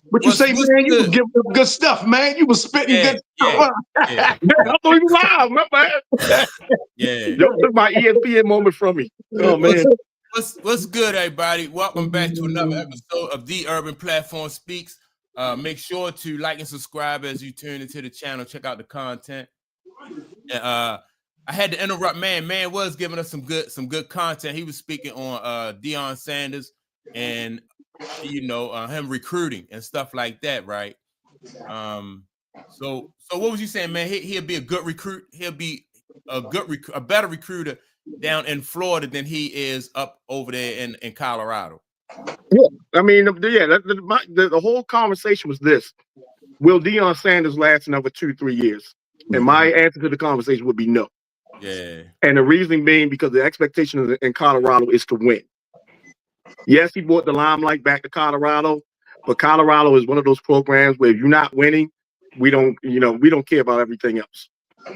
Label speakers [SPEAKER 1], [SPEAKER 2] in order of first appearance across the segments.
[SPEAKER 1] What you say, man? You was giving them good stuff, man. You was spitting good stuff.
[SPEAKER 2] Yeah.
[SPEAKER 1] I thought he was live, my man.
[SPEAKER 2] Yeah.
[SPEAKER 1] Don't took my ESPN moment from me. Oh man.
[SPEAKER 2] What's good, everybody? Welcome back to another episode of The Urban Platform Speaks. Make sure to like and subscribe as you tune into the channel. Check out the content. I had to interrupt. Man was giving us some good content. He was speaking on Deion Sanders and him recruiting and stuff like that, right? So what was you saying, man? He'll be a good recruit. He'll be a better recruiter down in Florida than he is up over there in Colorado.
[SPEAKER 1] Yeah, I mean, the whole conversation was this: will Deion Sanders last another 2-3 years? And my answer to the conversation would be no.
[SPEAKER 2] Yeah.
[SPEAKER 1] And the reason being because the expectation in Colorado is to win. Yes, he brought the limelight back to Colorado, but Colorado is one of those programs where if you're not winning, we don't care about everything else.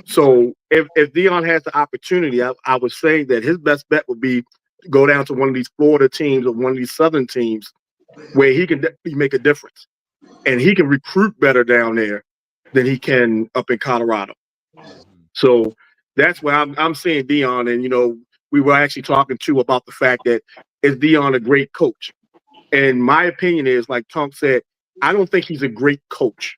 [SPEAKER 1] So if Deion has the opportunity, I would say that his best bet would be to go down to one of these Florida teams or one of these Southern teams where he can make a difference. And he can recruit better down there than he can up in Colorado. So that's where I'm saying Deion. And, we were actually talking too about the fact that is Deion a great coach? And my opinion is, like Tonk said, I don't think he's a great coach.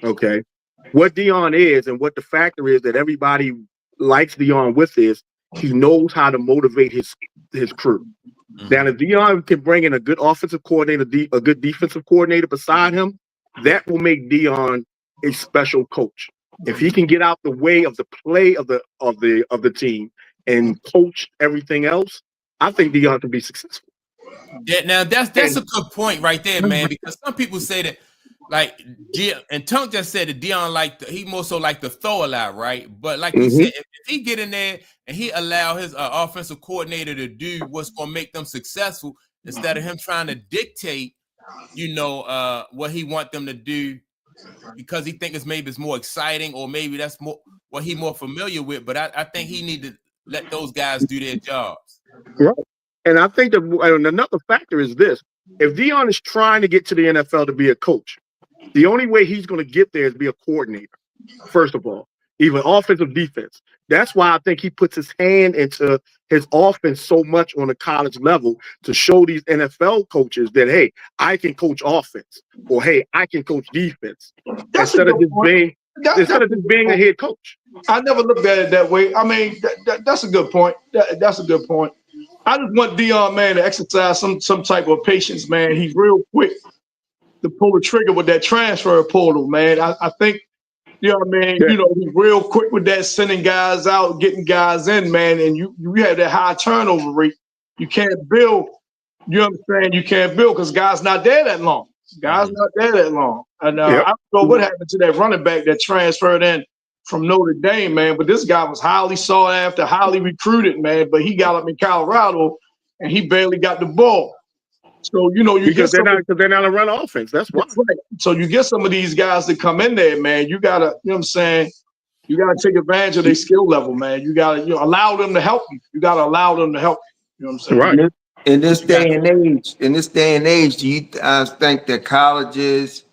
[SPEAKER 1] Okay. What Deion is and what the factor is that everybody likes Deion with is he knows how to motivate his crew. Now, if Deion can bring in a good offensive coordinator, a good defensive coordinator beside him, that will make Deion a special coach. If he can get out the way of the play of the team and coach everything else, I think Deion can be successful.
[SPEAKER 2] Yeah, now that's a good point right there, man. Because some people say that, like, and Tunk just said that Deion he more so like to throw a lot, right? But like you said, if he get in there and he allow his offensive coordinator to do what's gonna make them successful instead of him trying to dictate, what he want them to do because he think it's more exciting or maybe that's more what he more familiar with. But I think he need to let those guys do their jobs.
[SPEAKER 1] Right. And I think that another factor is this: if Deion is trying to get to the NFL to be a coach, the only way he's going to get there is be a coordinator. First of all, even offensive defense. That's why I think he puts his hand into his offense so much on the college level to show these NFL coaches that, hey, I can coach offense, or hey, I can coach defense, instead of just being a head coach.
[SPEAKER 3] I never looked at it that way. I mean, that's a good point. That's a good point. I just want Deion, man, to exercise some type of patience, man. He's real quick to pull the trigger with that transfer portal, man. I think, he's real quick with that, sending guys out, getting guys in, man. And you have that high turnover rate. You can't build. You understand? You can't build because guys not there that long. And I don't know what happened to that running back that transferred in from Notre Dame, man. But this guy was highly sought after, highly recruited, man. But he got up in Colorado and he barely got the ball. So,
[SPEAKER 1] because they're not a run offense. That's why.
[SPEAKER 3] Right. So you get some of these guys that come in there, man. You gotta, you know what I'm saying? You gotta take advantage of their skill level, man. You gotta, allow them to help you. You gotta allow them to help you. You know what I'm saying?
[SPEAKER 1] Right.
[SPEAKER 4] In this day and age, do you think that colleges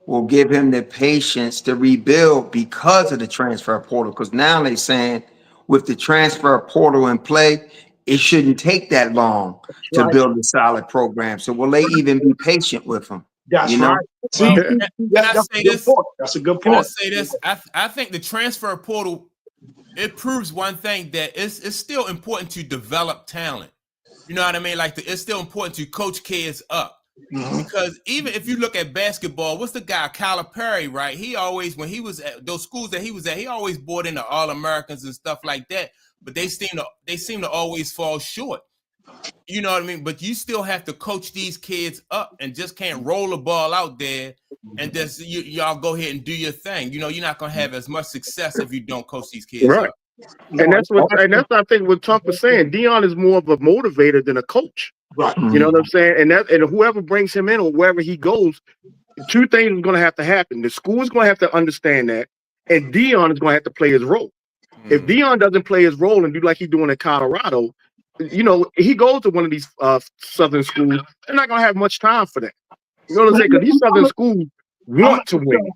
[SPEAKER 4] will give him the patience to rebuild because of the transfer portal? Because now they're saying with the transfer portal in play, it shouldn't take that long to build a solid program. So will they even be patient with him?
[SPEAKER 3] That's right.
[SPEAKER 2] Well, that's
[SPEAKER 3] a good point.
[SPEAKER 2] I say this? I think the transfer portal, it proves one thing, that it's still important to develop talent. You know what I mean? Like it's still important to coach kids up. Because even if you look at basketball, what's the guy, Calipari, right? He always, when he was at those schools that he was at, he always brought in the All-Americans and stuff like that. But they seem to always fall short. You know what I mean? But you still have to coach these kids up and just can't roll the ball out there and just y'all go ahead and do your thing. You're not gonna have as much success if you don't coach these kids up.
[SPEAKER 1] And that's I think what Tunk was saying. Deion is more of a motivator than a coach.
[SPEAKER 3] Right.
[SPEAKER 1] You know what I'm saying? And whoever brings him in or wherever he goes, two things are going to have to happen. The school is going to have to understand that, and Deion is going to have to play his role. If Deion doesn't play his role and do like he's doing in Colorado, he goes to one of these Southern schools, they're not going to have much time for that. You know what I'm saying? Because these Southern schools want to win.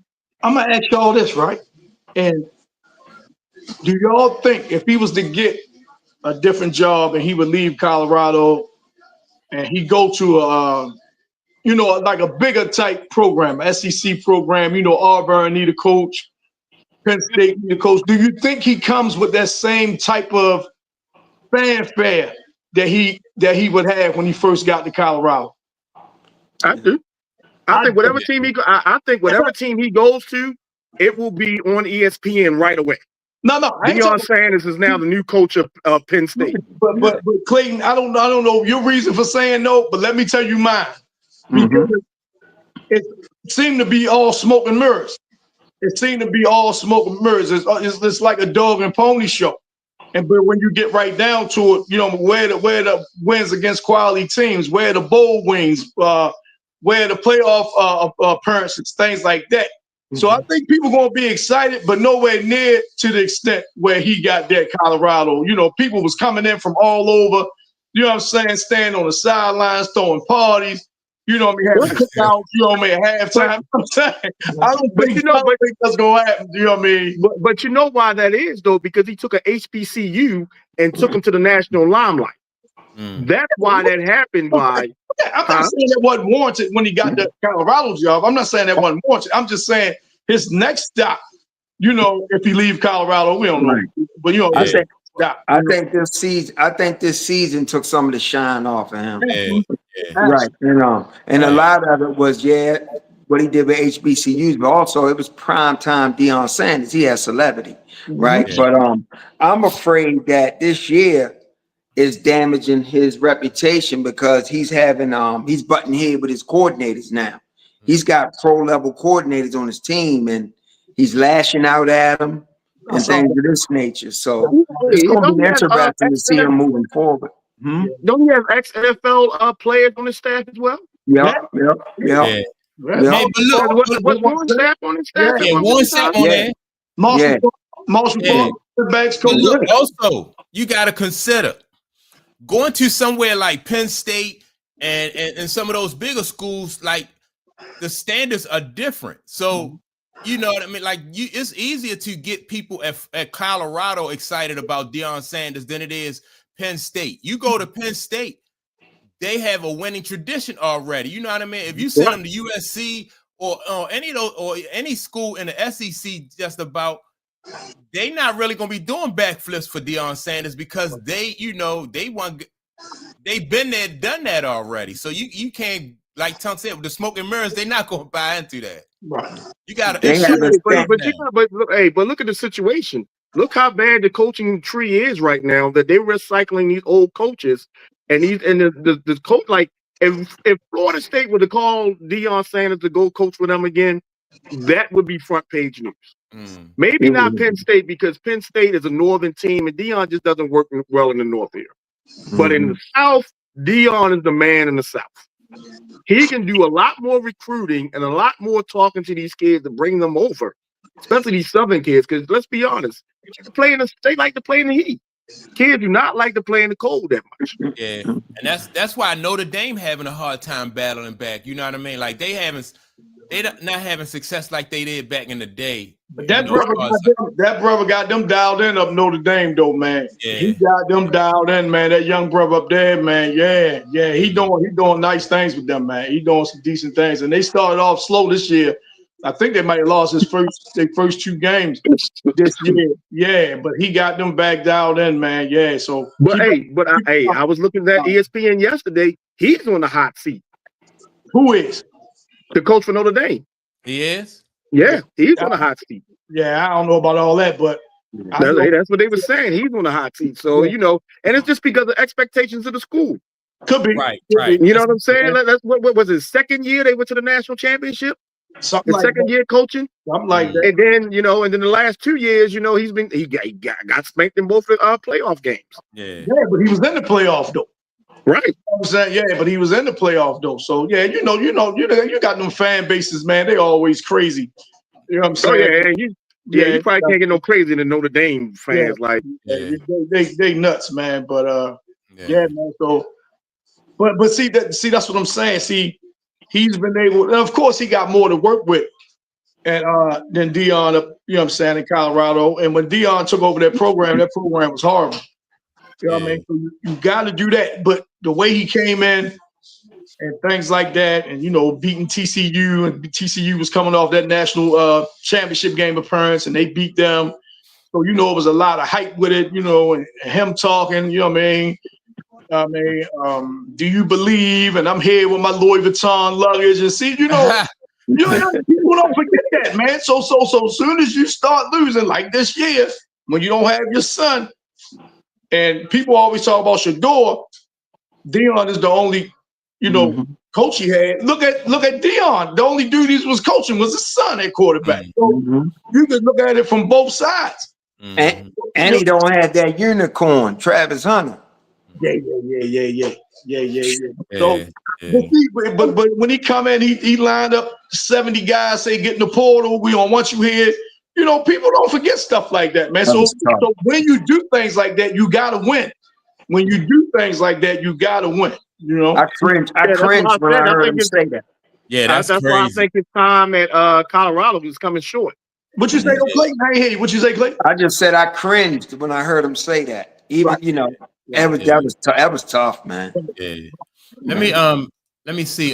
[SPEAKER 3] I'm gonna ask y'all this, right? And do y'all think if he was to get a different job and he would leave Colorado and he go to a like a bigger type program, SEC program, Auburn need a coach, Penn State need a coach. Do you think he comes with that same type of fanfare that he would have when he first got to Colorado?
[SPEAKER 1] I do. I think whatever team I think whatever team he goes to, it will be on ESPN right away.
[SPEAKER 3] No,
[SPEAKER 1] Deion Sanders is now the new coach of Penn State.
[SPEAKER 3] But Clayton, I don't know your reason for saying no, but let me tell you mine. Because it seemed to be all smoke and mirrors. It seemed to be all smoke and mirrors. It's like a dog and pony show. But when you get right down to it, where the wins against quality teams, where the bowl wins, where the playoff appearances, things like that. So I think people gonna be excited, but nowhere near to the extent where he got that Colorado. People was coming in from all over. You know what I'm saying? Standing on the sidelines, throwing parties. Having cookouts. At halftime. I'm saying, I don't think that's gonna happen. You know what I mean?
[SPEAKER 1] But you know why that is though? Because he took a HBCU and took him to the national limelight. That's why that happened. Why?
[SPEAKER 3] I'm not saying that wasn't warranted when he got the Colorado job. I'm not saying that wasn't warranted. I'm just saying his next stop, if he leave Colorado, we don't know. But
[SPEAKER 4] I think this season took some of the shine off of him. Right. And a lot of it was what he did with HBCUs, but also it was primetime Deion Sanders. He had celebrity, right? But I'm afraid that this year is damaging his reputation because he's having he's butting head with his coordinators now. He's got pro level coordinators on his team and he's lashing out at them and things of this nature. So it's going to be interesting to see him moving forward.
[SPEAKER 1] Don't he have ex-NFL players on his staff as well?
[SPEAKER 4] Yeah.
[SPEAKER 2] Hey, but look,
[SPEAKER 1] what's one staff on his staff?
[SPEAKER 2] One staff on there.
[SPEAKER 3] Marshall backs coach.
[SPEAKER 2] Look, also you got to consider going to somewhere like Penn State and some of those bigger schools. Like the standards are different, so you know what I mean. Like it's easier to get people at Colorado excited about Deion Sanders than it is Penn State. You go to Penn State, they have a winning tradition already. You know what I mean? If you send them to USC or any of those or any school in the SEC, just about, they not really gonna be doing backflips for Deion Sanders because they've been there, done that already. So you can't, like Tom said, with the smoke and mirrors, they're not gonna buy into that.
[SPEAKER 3] Right.
[SPEAKER 2] You gotta
[SPEAKER 1] but look at the situation. Look how bad the coaching tree is right now that they're recycling these old coaches and the coach, like if Florida State were to call Deion Sanders to go coach for them again, that would be front page news. Maybe not Penn State because Penn State is a northern team and Deion just doesn't work well in the north here. But in the South, Deion is the man in the South. He can do a lot more recruiting and a lot more talking to these kids to bring them over, especially these Southern kids. Because let's be honest, they like to play in the heat. Kids do not like to play in the cold that much.
[SPEAKER 2] Yeah, and that's why Notre Dame having a hard time battling back. You know what I mean? Like they not having success like they did back in the day.
[SPEAKER 3] But that brother got them dialed in up Notre Dame though, man. Yeah. He got them dialed in, man. That young brother up there, man. Yeah. He doing nice things with them, man. He doing some decent things. And they started off slow this year. I think they might have lost their first two games this year. Yeah, but he got them back dialed in, man. Yeah. So
[SPEAKER 1] I was looking at ESPN yesterday. He's on the hot seat.
[SPEAKER 3] Who is?
[SPEAKER 1] The coach for Notre Dame.
[SPEAKER 2] He is?
[SPEAKER 1] Yeah, he's on the hot seat.
[SPEAKER 3] Yeah, I don't know about all that, but
[SPEAKER 1] that's what they were saying. He's on the hot seat. So, and it's just because of expectations of the school.
[SPEAKER 3] Could be.
[SPEAKER 2] Right.
[SPEAKER 1] You know what I'm saying? That's what was his second year they went to the national championship?
[SPEAKER 3] Something
[SPEAKER 1] his second year coaching?
[SPEAKER 3] Something like that.
[SPEAKER 1] And then, and then the last 2 years, he got spanked in both the playoff games.
[SPEAKER 2] Yeah,
[SPEAKER 3] but he was in the playoff though.
[SPEAKER 1] Right.
[SPEAKER 3] You know what I'm saying? But he was in the playoff though. So you got them fan bases, man. They always crazy. You know what I'm saying?
[SPEAKER 1] You probably can't get no crazy than Notre Dame fans.
[SPEAKER 3] They nuts, man. But man. So, but see that's what I'm saying. See, he's been able, and of course, he got more to work with and than Dion, you know what I'm saying, in Colorado. And when Dion took over that program was horrible. You know what I mean? So you got to do that. But the way he came in and things like that, and, you know, beating TCU, and TCU was coming off that national championship game appearance, and they beat them. So, you know, it was a lot of hype with it, you know, and him talking, you know what I mean? Do you believe? And I'm here with my Louis Vuitton luggage, and see, you know, people don't forget that, man. So soon as you start losing, like this year, when you don't have your son, and people always talk about Shador, Dion is the only, you know, coach he had. Look at Dion. The only dude he was coaching was his son at quarterback. So you can look at it from both sides.
[SPEAKER 4] And he don't have that unicorn, Travis Hunter.
[SPEAKER 3] Yeah. So, but when he come in, he lined up 70 guys, say, get in the portal. We don't want you here. You know, people don't forget stuff like that, man. So when you do things like that, you gotta win. When you do things like that, you gotta win. You know,
[SPEAKER 4] I cringe when I heard him say that.
[SPEAKER 2] Yeah, that's crazy.
[SPEAKER 1] why I think his time at Colorado was coming short.
[SPEAKER 3] What you say, Clay? I ain't hear you. What you say, Clay?
[SPEAKER 4] I just said I cringed when I heard him say that. Even you know, that was tough, man.
[SPEAKER 2] Yeah. Let me see.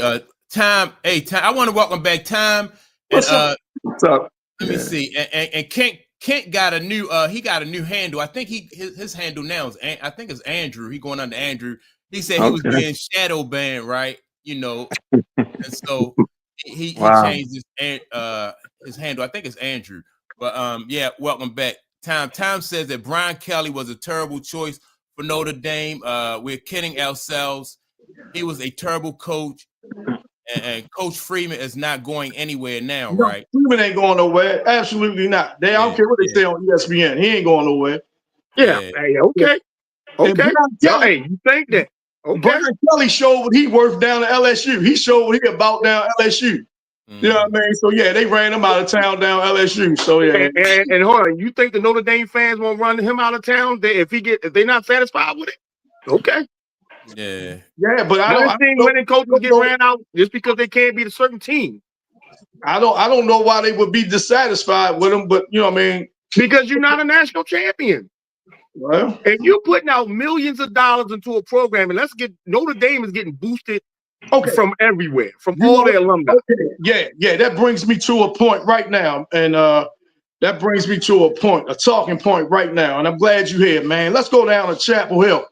[SPEAKER 2] Time. Hey, Time. I want to welcome back Time. And,
[SPEAKER 4] What's up?
[SPEAKER 2] Let me see. And Kent got a new. He got a new handle. I think his handle now is. I think it's Andrew. He going under Andrew. He said he was being shadow banned, right? You know, and so he changed his handle. I think it's Andrew. But yeah, welcome back. Time says that Brian Kelly was a terrible choice for Notre Dame. We're kidding ourselves. He was a terrible coach, and Coach Freeman is not going anywhere now, right?
[SPEAKER 3] Freeman ain't going nowhere. Absolutely not. I don't care what they say on ESPN. He ain't going nowhere.
[SPEAKER 1] Yeah. Hey, okay. Hey, you think that? Okay.
[SPEAKER 3] Brian Kelly showed what he worth down at LSU. He showed what he about down at LSU. You know what I mean? So yeah, they ran him out of town down LSU. So yeah.
[SPEAKER 1] And hold on, you think the Notre Dame fans won't run him out of town if they're not satisfied with it? Okay.
[SPEAKER 2] Yeah.
[SPEAKER 3] Yeah, but I don't
[SPEAKER 1] think winning coaches get ran out just because they can't beat a certain team.
[SPEAKER 3] I don't know why they would be dissatisfied with him, but you know what I mean?
[SPEAKER 1] Because you're not a national champion.
[SPEAKER 3] Well,
[SPEAKER 1] if you're putting out millions of dollars into a program, and Notre Dame is getting boosted from everywhere, from all their alumni.
[SPEAKER 3] Okay. Yeah, that brings me to a point right now. And that brings me to a talking point right now. And I'm glad you're here, man. Let's go down to Chapel Hill.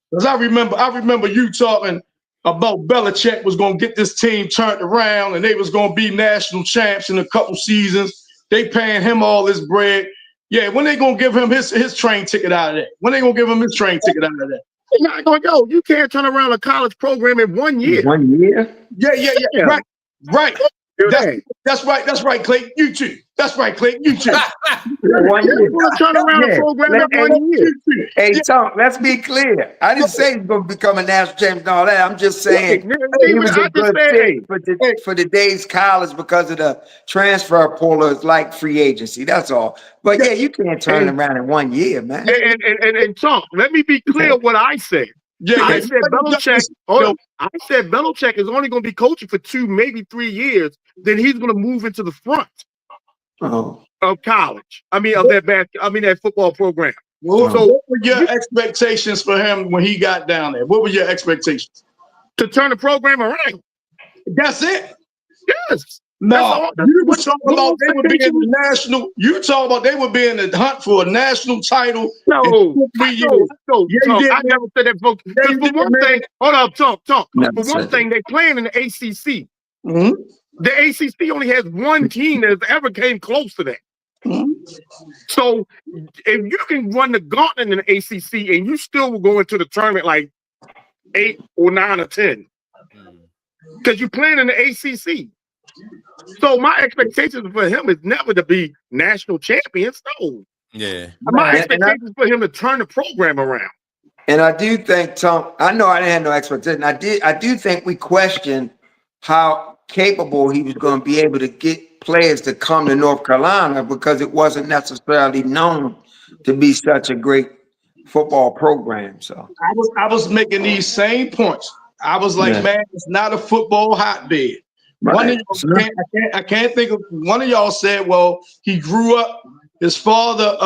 [SPEAKER 3] Because I remember you talking about Belichick was going to get this team turned around and they was going to be national champs in a couple seasons. They paying him all this bread. Yeah, when they going to give him his train ticket out of that? When they going to give him his train ticket out of that?
[SPEAKER 1] You're not going to go. You can't turn around a college program in 1 year.
[SPEAKER 4] 1 year?
[SPEAKER 3] Yeah. Right. That's right, Clay. You too. That's right, Clay. You too.
[SPEAKER 4] 1 year.
[SPEAKER 1] You're going to turn around a program in 1 year.
[SPEAKER 4] Hey, Tom, let's be clear. I didn't say he's going to become a national champion and all that. I'm just saying he was a good fit for today's college because of the transfer portal is like free agency. That's all. But yeah, you can't turn him around in 1 year, man.
[SPEAKER 1] And Tom, let me be clear what I said. I said Belichick is only going to be coaching for 2, maybe 3 years. Then he's going to move into the front of college. Of that football program.
[SPEAKER 3] Well, so what were your expectations for him when he got down there? What were your expectations?
[SPEAKER 1] To turn the program around.
[SPEAKER 3] That's it.
[SPEAKER 1] Yes.
[SPEAKER 3] No, you were talking about they would be in the national. You talking about they would be in the hunt for a national title.
[SPEAKER 1] No, I never said that. For one thing, hold up, talk. For one thing, they playing in the ACC.
[SPEAKER 3] Mm-hmm.
[SPEAKER 1] The ACC only has one team that has ever came close to that.
[SPEAKER 3] Mm-hmm.
[SPEAKER 1] So if you can run the gauntlet in the ACC and you still will go into the tournament like 8 or 9 or 10, because you're playing in the ACC. So my expectations for him is never to be national champions. No.
[SPEAKER 2] Yeah.
[SPEAKER 1] My expectations for him to turn the program around.
[SPEAKER 4] And I do think, Tom, I know I didn't have no expectation. I do think we questioned how capable he was going to be able to get players to come to North Carolina because it wasn't necessarily known to be such a great football program. So
[SPEAKER 3] I was making these same points I was like,
[SPEAKER 4] Yeah.
[SPEAKER 3] man, it's not a football hotbed. One of y'all, I can't think of, one of y'all said, well, he grew up, his father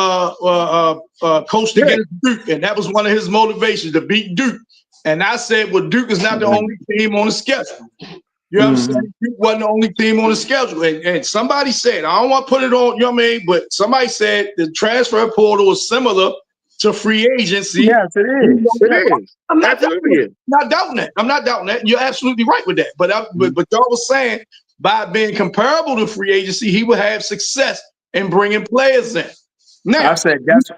[SPEAKER 3] coached against Duke, and that was one of his motivations, to beat Duke. And I said, well, Duke is not the only team on the schedule. You know what I'm saying? Duke wasn't the only team on the schedule. And somebody said, I don't want to put it on, you know what I mean? But somebody said the transfer portal is similar to free agency.
[SPEAKER 4] Yes, it is.
[SPEAKER 1] It is.
[SPEAKER 3] I'm not
[SPEAKER 1] Absolutely is.
[SPEAKER 3] doubting that. I'm not doubting that. You're absolutely right with that. But but y'all was saying by being comparable to free agency, he would have success in bringing players in. Now,
[SPEAKER 4] I said that's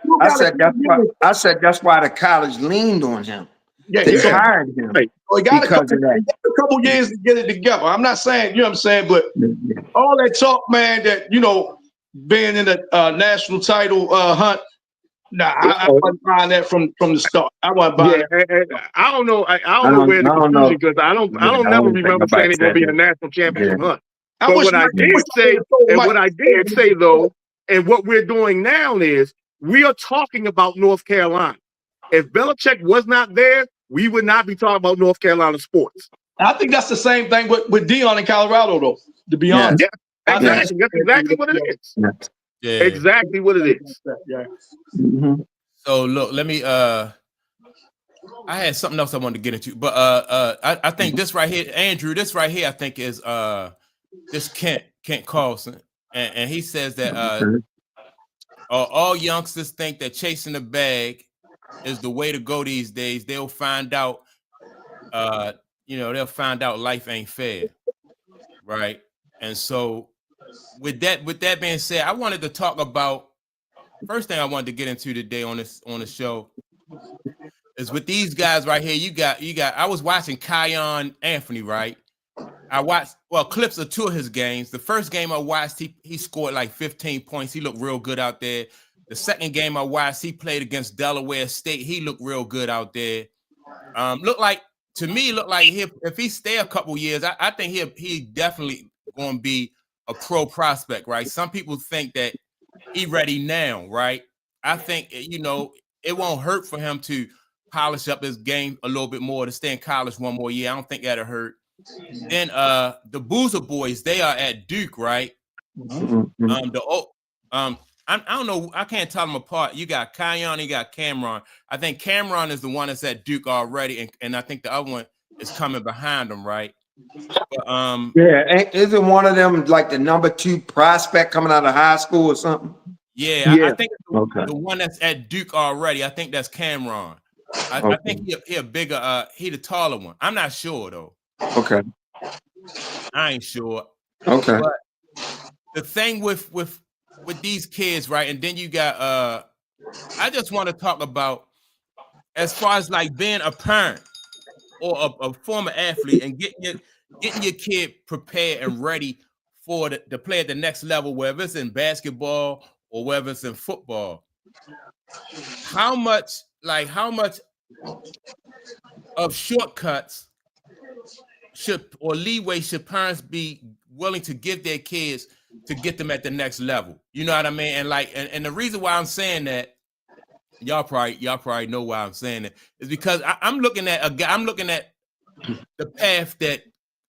[SPEAKER 4] why the college leaned on him.
[SPEAKER 3] Yeah,
[SPEAKER 4] They
[SPEAKER 3] so
[SPEAKER 4] hired him
[SPEAKER 3] he got a
[SPEAKER 4] because of that.
[SPEAKER 3] couple years to get it together. I'm not saying, you know what I'm saying, but all that talk, man, that, you know, being in the national title hunt, I wasn't buying that from the start. I wasn't buying it.
[SPEAKER 1] I don't know. I don't know where the confusion, because I don't never remember saying it's going to be a national championship hunt. But what I did say though, and what we're doing now is we are talking about North Carolina. If Belichick was not there, we would not be talking about North Carolina sports.
[SPEAKER 3] I think that's the same thing with Deion in Colorado, though, to be honest.
[SPEAKER 1] Yeah, exactly. That's exactly what it is.
[SPEAKER 2] Yeah.
[SPEAKER 1] Exactly what it is.
[SPEAKER 3] Yeah.
[SPEAKER 4] Mm-hmm.
[SPEAKER 2] So look, let me I had something else I wanted to get into, but I think this right here, Andrew, this right here, I think is this Kent Carlson, and he says that all youngsters think that chasing the bag is the way to go these days. They'll find out they'll find out life ain't fair, right? And so with that being said, I wanted to talk about, first thing I wanted to get into today on the show is with these guys right here. You got I was watching Kion Anthony, right? I watched clips of two of his games. The first game I watched, he scored like 15 points. He looked real good out there. The second game I watched, he played against Delaware State. He looked real good out there. Looked like if he stay a couple years, I think he definitely going to be a pro prospect, right? Some people think that he ready now, right? I think, it won't hurt for him to polish up his game a little bit more, to stay in college one more year. I don't think that'll hurt. Then the Boozer boys, they are at Duke, right? I don't know. I can't tell them apart. You got Kion, you got Cameron. I think Cameron is the one that's at Duke already, and I think the other one is coming behind them, right? But,
[SPEAKER 4] isn't one of them like the number 2 prospect coming out of high school or something?
[SPEAKER 2] Yeah. I think the one that's at Duke already, I think that's Cameron. I think he a bigger, he the taller one. I'm not sure though.
[SPEAKER 4] Okay.
[SPEAKER 2] I ain't sure.
[SPEAKER 4] Okay.
[SPEAKER 2] But the thing with these kids, right? And then you got I just want to talk about, as far as like being a parent or a former athlete and getting your kid prepared and ready for to play at the next level, whether it's in basketball or whether it's in football. How much of shortcuts leeway should parents be willing to give their kids to get them at the next level? You know what I mean? And and the reason why I'm saying that, y'all probably know why I'm saying that, is because I'm looking at the path that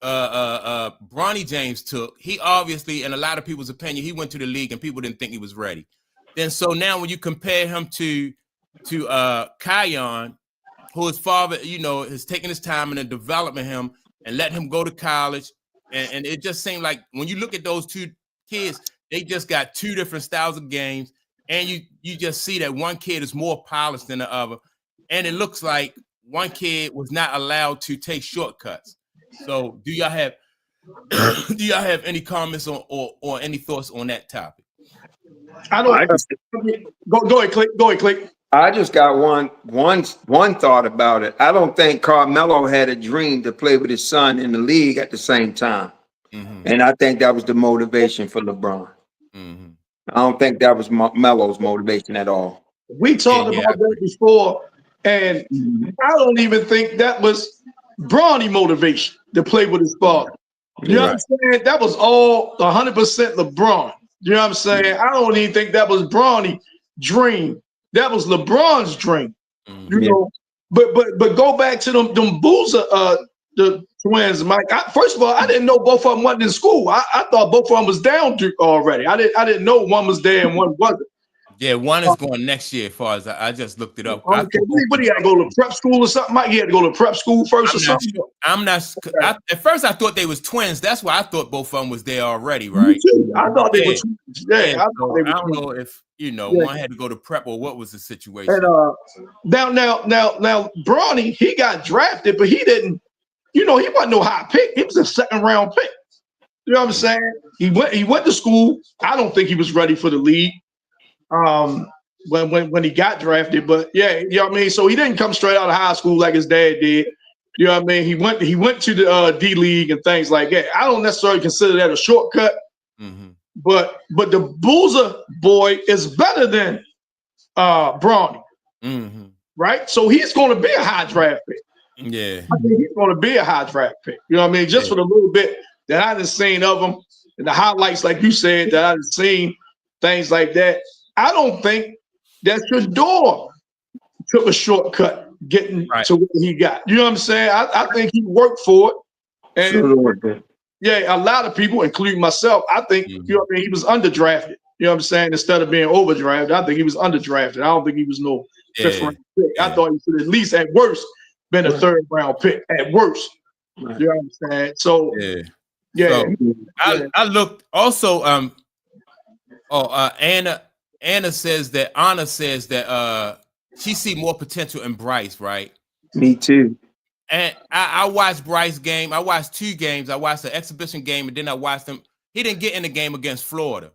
[SPEAKER 2] Bronny James took. He obviously, in a lot of people's opinion, he went to the league and people didn't think he was ready. Then so now when you compare him to Kion, who his father, has taken his time in developing him and let him go to college, and it just seemed like when you look at those two kids, they just got two different styles of games, and you just see that one kid is more polished than the other, and it looks like one kid was not allowed to take shortcuts. So do y'all have any comments or any thoughts on that topic?
[SPEAKER 3] I don't. Go ahead, Click.
[SPEAKER 4] I just got one thought about it. I don't think Carmelo had a dream to play with his son in the league at the same time. Mm-hmm. And I think that was the motivation for LeBron. Mm-hmm. I don't think that was Melo's motivation at all.
[SPEAKER 3] We talked about that before, and I don't even think that was Bronny motivation to play with his father. You know what I'm saying? That was all 100% LeBron. You know what I'm saying? I don't even think that was Bronny's dream. That was LeBron's dream. You know, but go back to them Boozer the twins, Mike. First of all, I didn't know both of them wasn't in school. I thought both of them was down already. I didn't know one was there and one wasn't.
[SPEAKER 2] Yeah, one is going next year. As far as I just looked it up.
[SPEAKER 3] Okay, what do you had to go to prep school or something? Mike, he had to go to prep school first or something.
[SPEAKER 2] Sure. At first, I thought they was twins. That's why I thought both of them was there already, right?
[SPEAKER 3] I thought they were twins. Yeah, I
[SPEAKER 2] don't know if one had to go to prep or what was the situation.
[SPEAKER 3] And now, Bronny, he got drafted, but he didn't. He wasn't no high pick. He was a second round pick. You know what I'm saying? He went to school. I don't think he was ready for the league. When he got drafted, but yeah, you know what I mean. So he didn't come straight out of high school like his dad did. You know what I mean. He went to the D League and things like that. I don't necessarily consider that a shortcut, but the Boozer boy is better than Bronny, right? So he's going to be a high draft pick.
[SPEAKER 2] Yeah,
[SPEAKER 3] I think he's going to be a high draft pick. You know what I mean? Just for the little bit that I done seen of him and the highlights, like you said, that I done seen, things like that. I don't think that Shedeur took a shortcut getting to what he got. You know what I'm saying? I think he worked for it. And yeah, a lot of people, including myself, I think you know what I mean, he was underdrafted. You know what I'm saying? Instead of being overdrafted, I think he was underdrafted. I don't think he was no fifth round pick. I thought he should at least at worst been a third round pick at worst. You know what I'm saying? So
[SPEAKER 2] I looked also. Anna says that she see more potential in Bryce, right?
[SPEAKER 4] Me too.
[SPEAKER 2] And I watched Bryce game. I watched 2 games. I watched the exhibition game, and then I watched him. He didn't get in the game against Florida,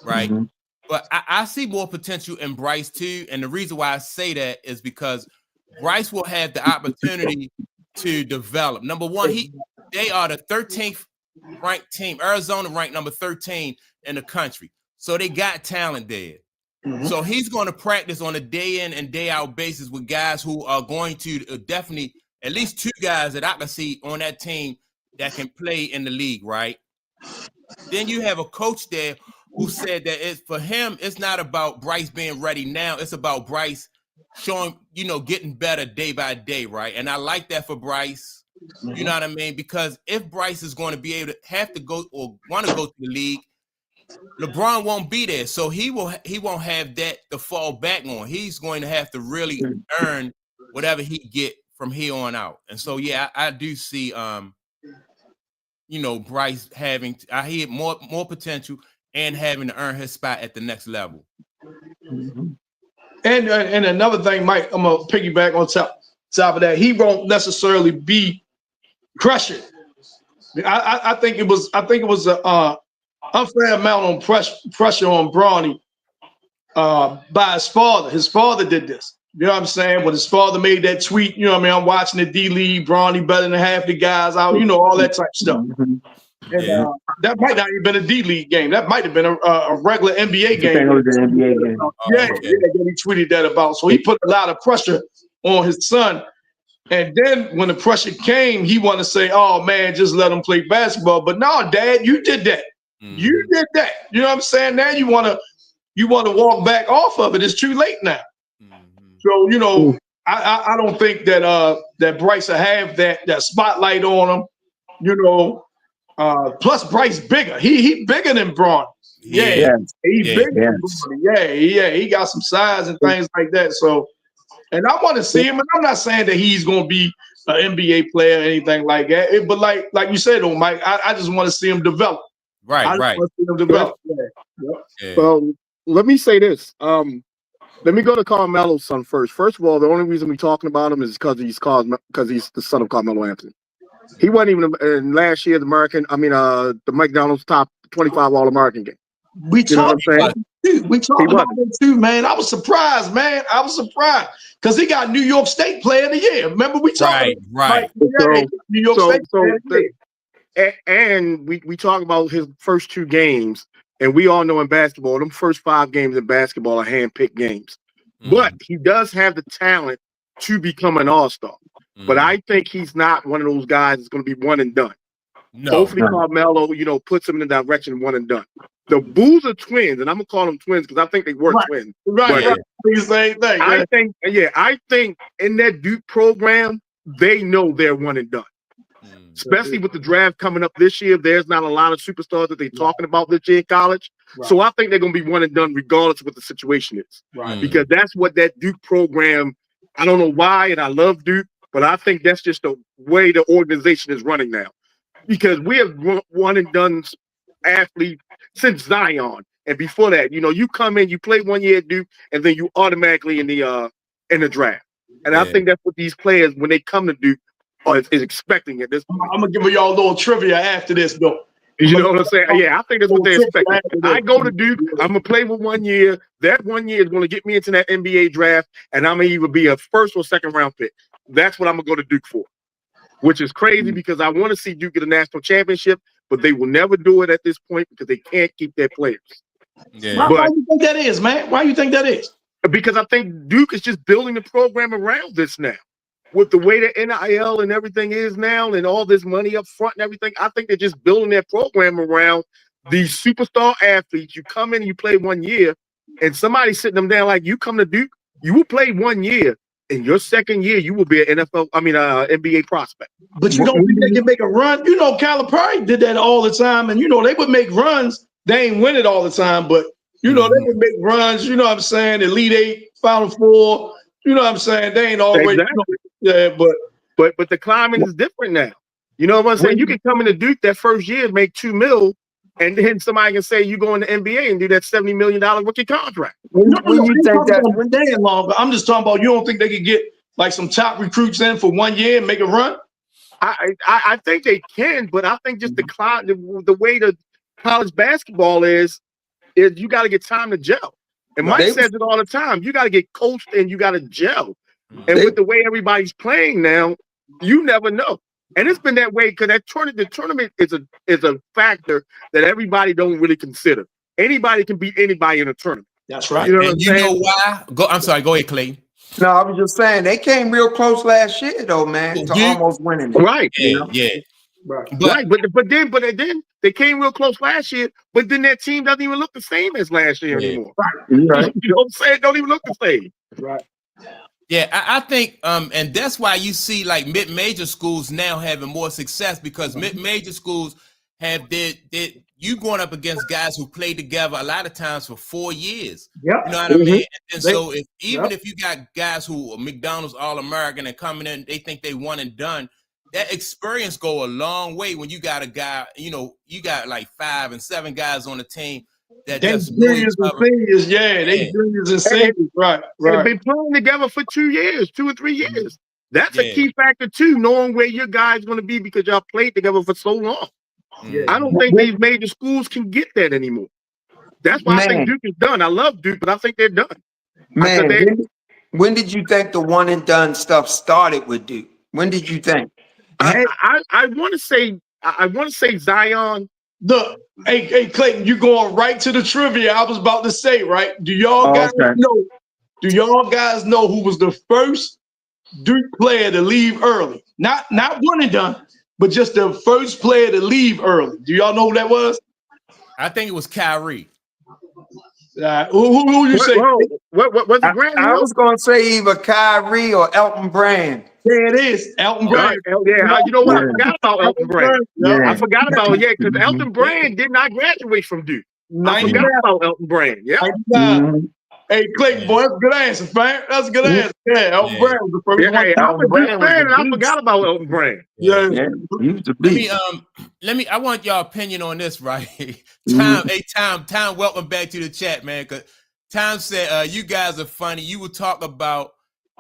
[SPEAKER 2] right? But I see more potential in Bryce too. And the reason why I say that is because Bryce will have the opportunity to develop. Number one, they are the 13th ranked team. Arizona ranked number 13 in the country. So they got talent there. So he's going to practice on a day in and day out basis with guys who are going to definitely at least 2 guys that I can see on that team that can play in the league, right? Then you have a coach there who said that for him, it's not about Bryce being ready now. It's about Bryce showing, getting better day by day, right? And I like that for Bryce. You know what I mean? Because if Bryce is going to be able to have to go or want to go to the league, LeBron won't be there, so he won't have that to fall back on. He's going to have to really earn whatever he get from here on out. And so, yeah, I do see, Bryce having I hear more potential and having to earn his spot at the next level.
[SPEAKER 3] And another thing, Mike, I'm gonna piggyback on top of that. He won't necessarily be crushing. I think it was a unfair amount on pressure on Bronny by his father. His father did this. You know what I'm saying? When his father made that tweet, you know what I mean? I'm watching the D League, Bronny better than half the guys out, all that type of stuff. And that might not even been a D League game. That might have been a regular NBA game. Yeah, he tweeted that about. So he put a lot of pressure on his son. And then when the pressure came, he wanted to say, "Oh man, just let him play basketball." But no, Dad, you did that. You did that. You know what I'm saying? Now you want to walk back off of it. It's too late now. So I don't think that Bryce will have that spotlight on him. Plus Bryce bigger. He bigger than Bronny. He's bigger than Bronny. He got some size and things like that. So, and I want to see him. And I'm not saying that he's going to be an NBA player or anything like that. But like you said, though, Mike, I just want to see him develop.
[SPEAKER 2] Right.
[SPEAKER 1] Well, let me say this. Let me go to Carmelo's son first. First of all, the only reason we're talking about him is because he's the son of Carmelo Anthony. He wasn't even in last year's the McDonald's top 25 All-American game.
[SPEAKER 3] We talked about him too, man. I was surprised, man. Because he got New York State Player of the Year. Remember we talked about New York State Player of the Year.
[SPEAKER 1] And we talk about his first 2 games, and we all know in basketball, them first 5 games in basketball are hand-picked games. But he does have the talent to become an all-star. But I think he's not one of those guys that's going to be one and done. Hopefully Carmelo, puts him in the direction of one and done. The Boozer twins, and I'm going to call them twins because I think they were twins.
[SPEAKER 3] Right. Same thing.
[SPEAKER 1] I think in that Duke program, they know they're one and done. especially with the draft coming up this year. There's not a lot of superstars that they're talking about this year in college. So I think they're going to be one and done regardless of what the situation is. Because that's what that Duke program, I don't know why, and I love Duke, but I think that's just the way the organization is running now. Because we have one and done athletes since Zion. And before that, you come in, you play 1 year at Duke, and then you automatically in the draft. And I think that's what these players, when they come to Duke, is expecting at this point.
[SPEAKER 3] I'm gonna give y'all a little trivia after this, though.
[SPEAKER 1] You know what I'm saying? Yeah, I think that's what they expect. I go to Duke, I'm gonna play for 1 year. That 1 year is gonna get me into that NBA draft, and I'm gonna either be a first or second round pick. That's what I'm gonna go to Duke for, which is crazy because I want to see Duke get a national championship, but they will never do it at this point because they can't keep their players.
[SPEAKER 2] Yeah.
[SPEAKER 3] Why do you think that is, man? Why do you think that is?
[SPEAKER 1] Because I think Duke is just building the program around this now. With the way the NIL and everything is now and all this money up front and everything, I think they're just building their program around these superstar athletes. You come in and you play 1 year, and somebody's sitting them down like, you come to Duke, you will play 1 year. In your second year, you will be an NBA prospect.
[SPEAKER 3] But you don't think they can make a run? Calipari did that all the time, and they would make runs. They ain't win it all the time, but they would make runs. You know what I'm saying? Elite Eight, Final Four. You know what I'm saying? They ain't always.
[SPEAKER 1] Exactly.
[SPEAKER 3] Yeah,
[SPEAKER 1] but the climate is different now. You know what I'm saying? You can come into Duke that first year and make $2 million, and then somebody can say you go in the NBA and do that $70 million rookie contract.
[SPEAKER 3] When you think that damn long, I'm just talking about you don't think they could get like some top recruits in for 1 year and make a run?
[SPEAKER 1] I think they can, but I think just the way the college basketball is you got to get time to gel. And Mike says it all the time. You got to get coached and you got to gel. And with the way everybody's playing now, you never know. And it's been that way because the tournament is a factor that everybody don't really consider. Anybody can beat anybody in a tournament.
[SPEAKER 3] That's right.
[SPEAKER 1] You know what I'm saying?
[SPEAKER 2] You know why? I'm sorry. Go ahead, Clayton.
[SPEAKER 4] No, I was just saying they came real close last year, though, man, to almost winning it.
[SPEAKER 1] Right.
[SPEAKER 2] Yeah.
[SPEAKER 3] Right.
[SPEAKER 1] But then they came real close last year, but then that team doesn't even look the same as last year anymore.
[SPEAKER 4] Right.
[SPEAKER 1] You know what I'm saying? It don't even look the same.
[SPEAKER 3] Right.
[SPEAKER 2] Yeah, I think, and that's why you see like mid-major schools now having more success because mid-major schools have you going up against guys who play together a lot of times for 4 years.
[SPEAKER 3] Yep.
[SPEAKER 2] You know what I mean? And so if you got guys who are McDonald's All-American and coming in, they think they one and done. That experience go a long way when you got a guy, you got like 5 and 7 guys on the team that just
[SPEAKER 3] juniors and seniors, they juniors and seniors, right.
[SPEAKER 1] They've been playing together for 2 years, 2 or 3 years. That's a key factor too, knowing where your guy's going to be because y'all played together for so long.
[SPEAKER 3] Yeah.
[SPEAKER 1] I don't think these major schools can get that anymore. That's why I think Duke is done. I love Duke, but I think they're done.
[SPEAKER 4] Man, when did you think the one and done stuff started with Duke? When did you think?
[SPEAKER 1] I want to say Zion.
[SPEAKER 3] Look, hey Clayton, you going right to the trivia I was about to say, right? Do y'all guys know? Do y'all guys know who was the first Duke player to leave early? Not one and done, but just the first player to leave early. Do y'all know who that was?
[SPEAKER 2] I think it was Kyrie.
[SPEAKER 3] Who you say?
[SPEAKER 1] What was it, Grant?
[SPEAKER 4] I was going to say either Kyrie or Elton Brand.
[SPEAKER 3] There it is, Elton Brand.
[SPEAKER 1] Yeah, you know what? I forgot about Elton Brand.
[SPEAKER 3] Yeah.
[SPEAKER 1] I forgot about it, because Elton Brand did not graduate from Duke. I forgot about Elton Brand. Yeah.
[SPEAKER 3] Hey, Clayton, boy, that's a good answer, man. That's a good answer. Yeah, Elton Brand was the first one.
[SPEAKER 1] I'm a Duke fan, and I forgot about Elton Brand.
[SPEAKER 3] Yeah.
[SPEAKER 4] He was the beast.
[SPEAKER 2] I want y'all opinion on this, right? Tom, welcome back to the chat, man. Cause Tom said, you guys are funny. You would talk about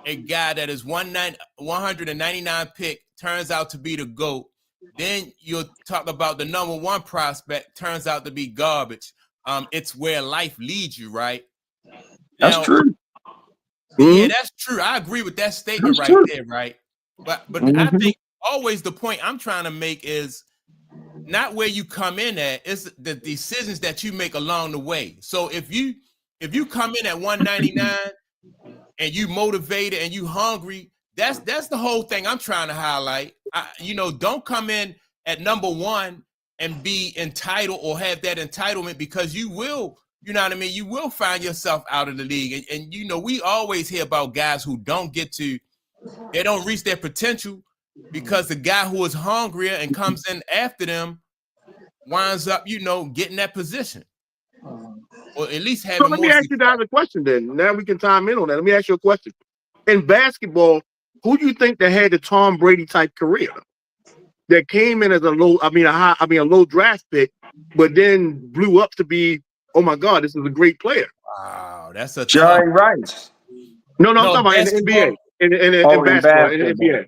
[SPEAKER 2] a guy that is 199 pick, turns out to be the GOAT. Then you'll talk about the number 1 prospect, turns out to be garbage. It's where life leads you, right?
[SPEAKER 4] That's true.
[SPEAKER 2] Yeah, that's true. I agree with that statement there, right? But I think always the point I'm trying to make is not where you come in at, it's the decisions that you make along the way. So if you come in at 199 and you motivated and you hungry, that's the whole thing I'm trying to highlight. Don't come in at number 1 and be entitled or have that entitlement because you will. You know what I mean? You will find yourself out of the league. And we always hear about guys who don't reach their potential because the guy who is hungrier and comes in after them winds up, getting that position, or at least
[SPEAKER 1] So
[SPEAKER 2] having
[SPEAKER 1] let me
[SPEAKER 2] more.
[SPEAKER 1] ask you guys a question then. Now we can time in on that. Let me ask you a question. In basketball, who do you think that had the Tom Brady type career that came in as a low draft pick, but then blew up to be, oh my God, this is a great player?
[SPEAKER 2] Wow, that's a
[SPEAKER 4] Jerry Rice.
[SPEAKER 1] No, I'm
[SPEAKER 2] No,
[SPEAKER 1] talking about in the NBA, in
[SPEAKER 4] Oh, in
[SPEAKER 1] basketball, in the
[SPEAKER 4] basketball.
[SPEAKER 1] NBA.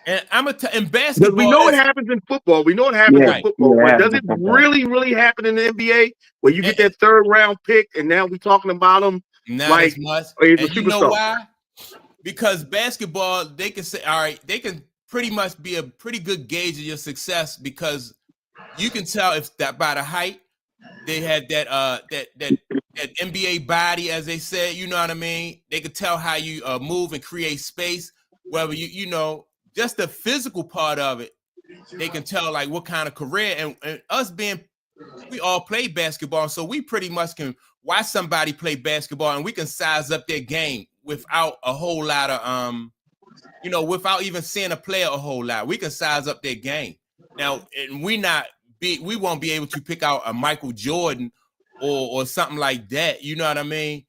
[SPEAKER 2] And I'm in
[SPEAKER 1] Because
[SPEAKER 2] basketball.
[SPEAKER 1] we know it happens in football. We know it happens
[SPEAKER 4] Yeah,
[SPEAKER 1] in football,
[SPEAKER 4] yeah, it
[SPEAKER 1] but
[SPEAKER 4] happens
[SPEAKER 1] does it
[SPEAKER 4] in football.
[SPEAKER 1] really happen in the NBA where you get that third round pick and now we're talking about him
[SPEAKER 2] Not
[SPEAKER 1] like
[SPEAKER 2] as much.
[SPEAKER 1] he's a
[SPEAKER 2] And you know
[SPEAKER 1] superstar?
[SPEAKER 2] why? Because basketball, they can say, all right, they can pretty much be a pretty good gauge of your success, because you can tell if that by the height they had that NBA body, as they said. You know what I mean? They could tell how you move and create space. Whether just the physical part of it, they can tell like what kind of career. And us we all play basketball, so we pretty much can watch somebody play basketball and we can size up their game without a whole lot of without even seeing a player a whole lot. We can size up their game. Now, and we won't be able to pick out a Michael Jordan or something like that. You know what I mean?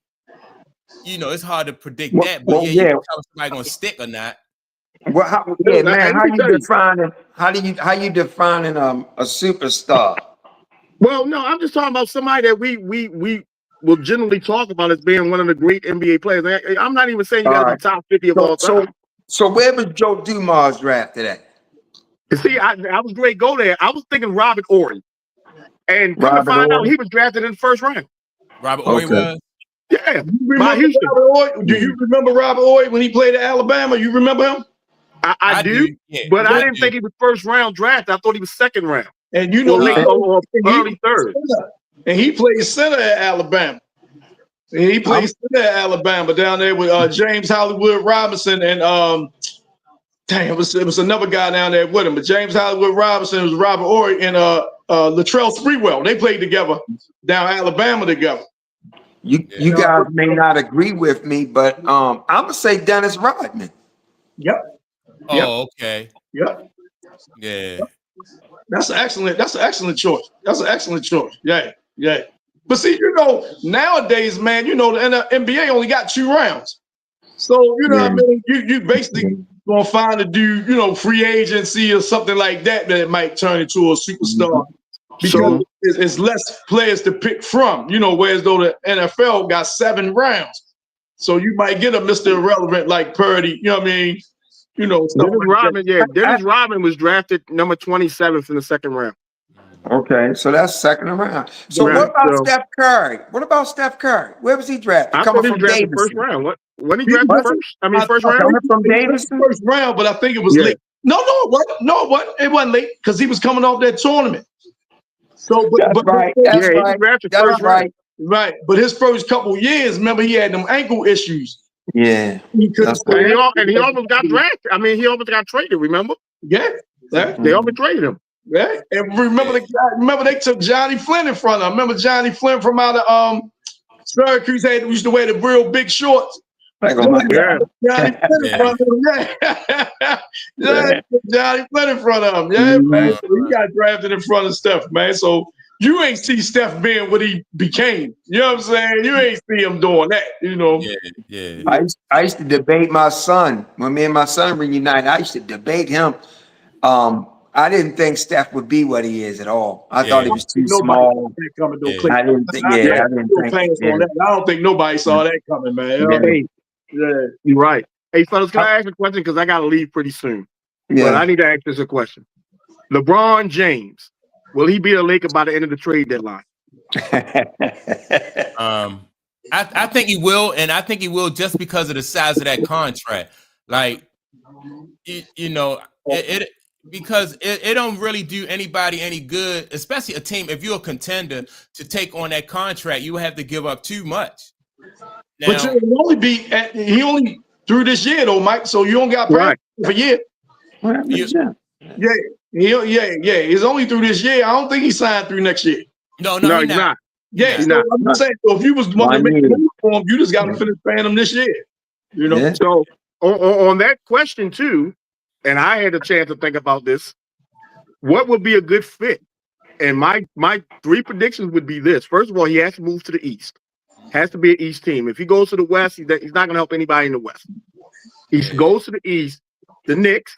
[SPEAKER 2] It's hard to predict that, but you can tell if somebody gonna stick or not.
[SPEAKER 4] Well, how you defining a superstar?
[SPEAKER 1] Well, no, I'm just talking about somebody that we will generally talk about as being one of the great NBA players. I'm not even saying you got to be top 50 of all time.
[SPEAKER 4] So where was Joe Dumars drafted at?
[SPEAKER 1] See, I was great. Go there. I was thinking Robert Ory, and come to find out he was drafted in the first round.
[SPEAKER 2] Robert Ory was.
[SPEAKER 1] Yeah, by Houston.
[SPEAKER 3] Do you remember Robert Ory when he played at Alabama? You remember him?
[SPEAKER 1] I do, but I didn't think he was first round draft. I thought he was second round.
[SPEAKER 3] And
[SPEAKER 1] or early third.
[SPEAKER 3] And he played center at Alabama. And he played center at Alabama down there with James Hollywood Robinson and it was another guy down there with him. But James Hollywood Robinson was Robert Ory and Latrell Sprewell. They played together down Alabama together.
[SPEAKER 4] You guys may not agree with me, but I'm gonna say Dennis Rodman.
[SPEAKER 3] Yep.
[SPEAKER 2] Oh, okay.
[SPEAKER 3] Yep.
[SPEAKER 2] Yeah.
[SPEAKER 3] That's an excellent choice. That's an excellent choice. Yeah. But see, nowadays, man, the NBA only got 2 rounds. So, what I mean? You basically gonna find a dude, free agency or something like that might turn into a superstar. Because it's less players to pick from, whereas though the NFL got 7 rounds. So you might get a Mr. Irrelevant like Purdy, you know what I mean?
[SPEAKER 1] Dennis Rodman, Dennis Rodman was drafted number 27th in the second round.
[SPEAKER 4] Okay, so that's second round. So what about Steph Curry? What about Steph Curry? Where was he drafted?
[SPEAKER 1] I thought he was drafted first round. What? When he drafted first? First round?
[SPEAKER 4] Coming from Davidson?
[SPEAKER 3] First round, but I think it was late. No, it wasn't. No, it wasn't late because he was coming off that tournament. So,
[SPEAKER 4] That's right.
[SPEAKER 3] Right, but his first couple years, remember, he had them ankle issues.
[SPEAKER 4] Yeah,
[SPEAKER 1] and he almost got drafted. I mean, he almost got traded. Remember?
[SPEAKER 3] Yeah,
[SPEAKER 1] they almost traded him.
[SPEAKER 3] Yeah, and remember they took Johnny Flynn in front of him. Remember Johnny Flynn from out of Syracuse used to wear the real big shorts.
[SPEAKER 4] Johnny
[SPEAKER 3] Flynn in front of him. Yeah. Johnny Flynn in front of him. Yeah, man. So he got drafted in front of Steph, man. So you ain't see Steph being what he became. You know what I'm saying? You ain't see him doing that,
[SPEAKER 2] Yeah.
[SPEAKER 4] I used to debate my son. When me and my son reunited, I used to debate him. I didn't think Steph would be what he is at all. I thought he was too small. I didn't think. I
[SPEAKER 3] don't think nobody saw that coming, man.
[SPEAKER 1] Yeah, you're right. Hey, fellas, can I ask a question? Because I got to leave pretty soon. Yeah. But I need to ask this a question. LeBron James, will he be a Laker by the end of the trade deadline?
[SPEAKER 2] I think he will, and I think he will just because of the size of that contract. Like, because it don't really do anybody any good, especially a team. If you're a contender to take on that contract, you have to give up too much. Now,
[SPEAKER 3] but he only through this year though, Mike. So you don't got right for a year. He's only through this year. I don't think he signed through next year.
[SPEAKER 2] No, he's not.
[SPEAKER 3] Yeah, so I'm saying, so if you was going to make a move for him, you just got to finish paying him this year.
[SPEAKER 1] So on that question too, and I had a chance to think about this. What would be a good fit? And my 3 predictions would be this. First of all, he has to move to the East. Has to be an East team. If he goes to the West, he's not going to help anybody in the West. He goes to the East. The Knicks,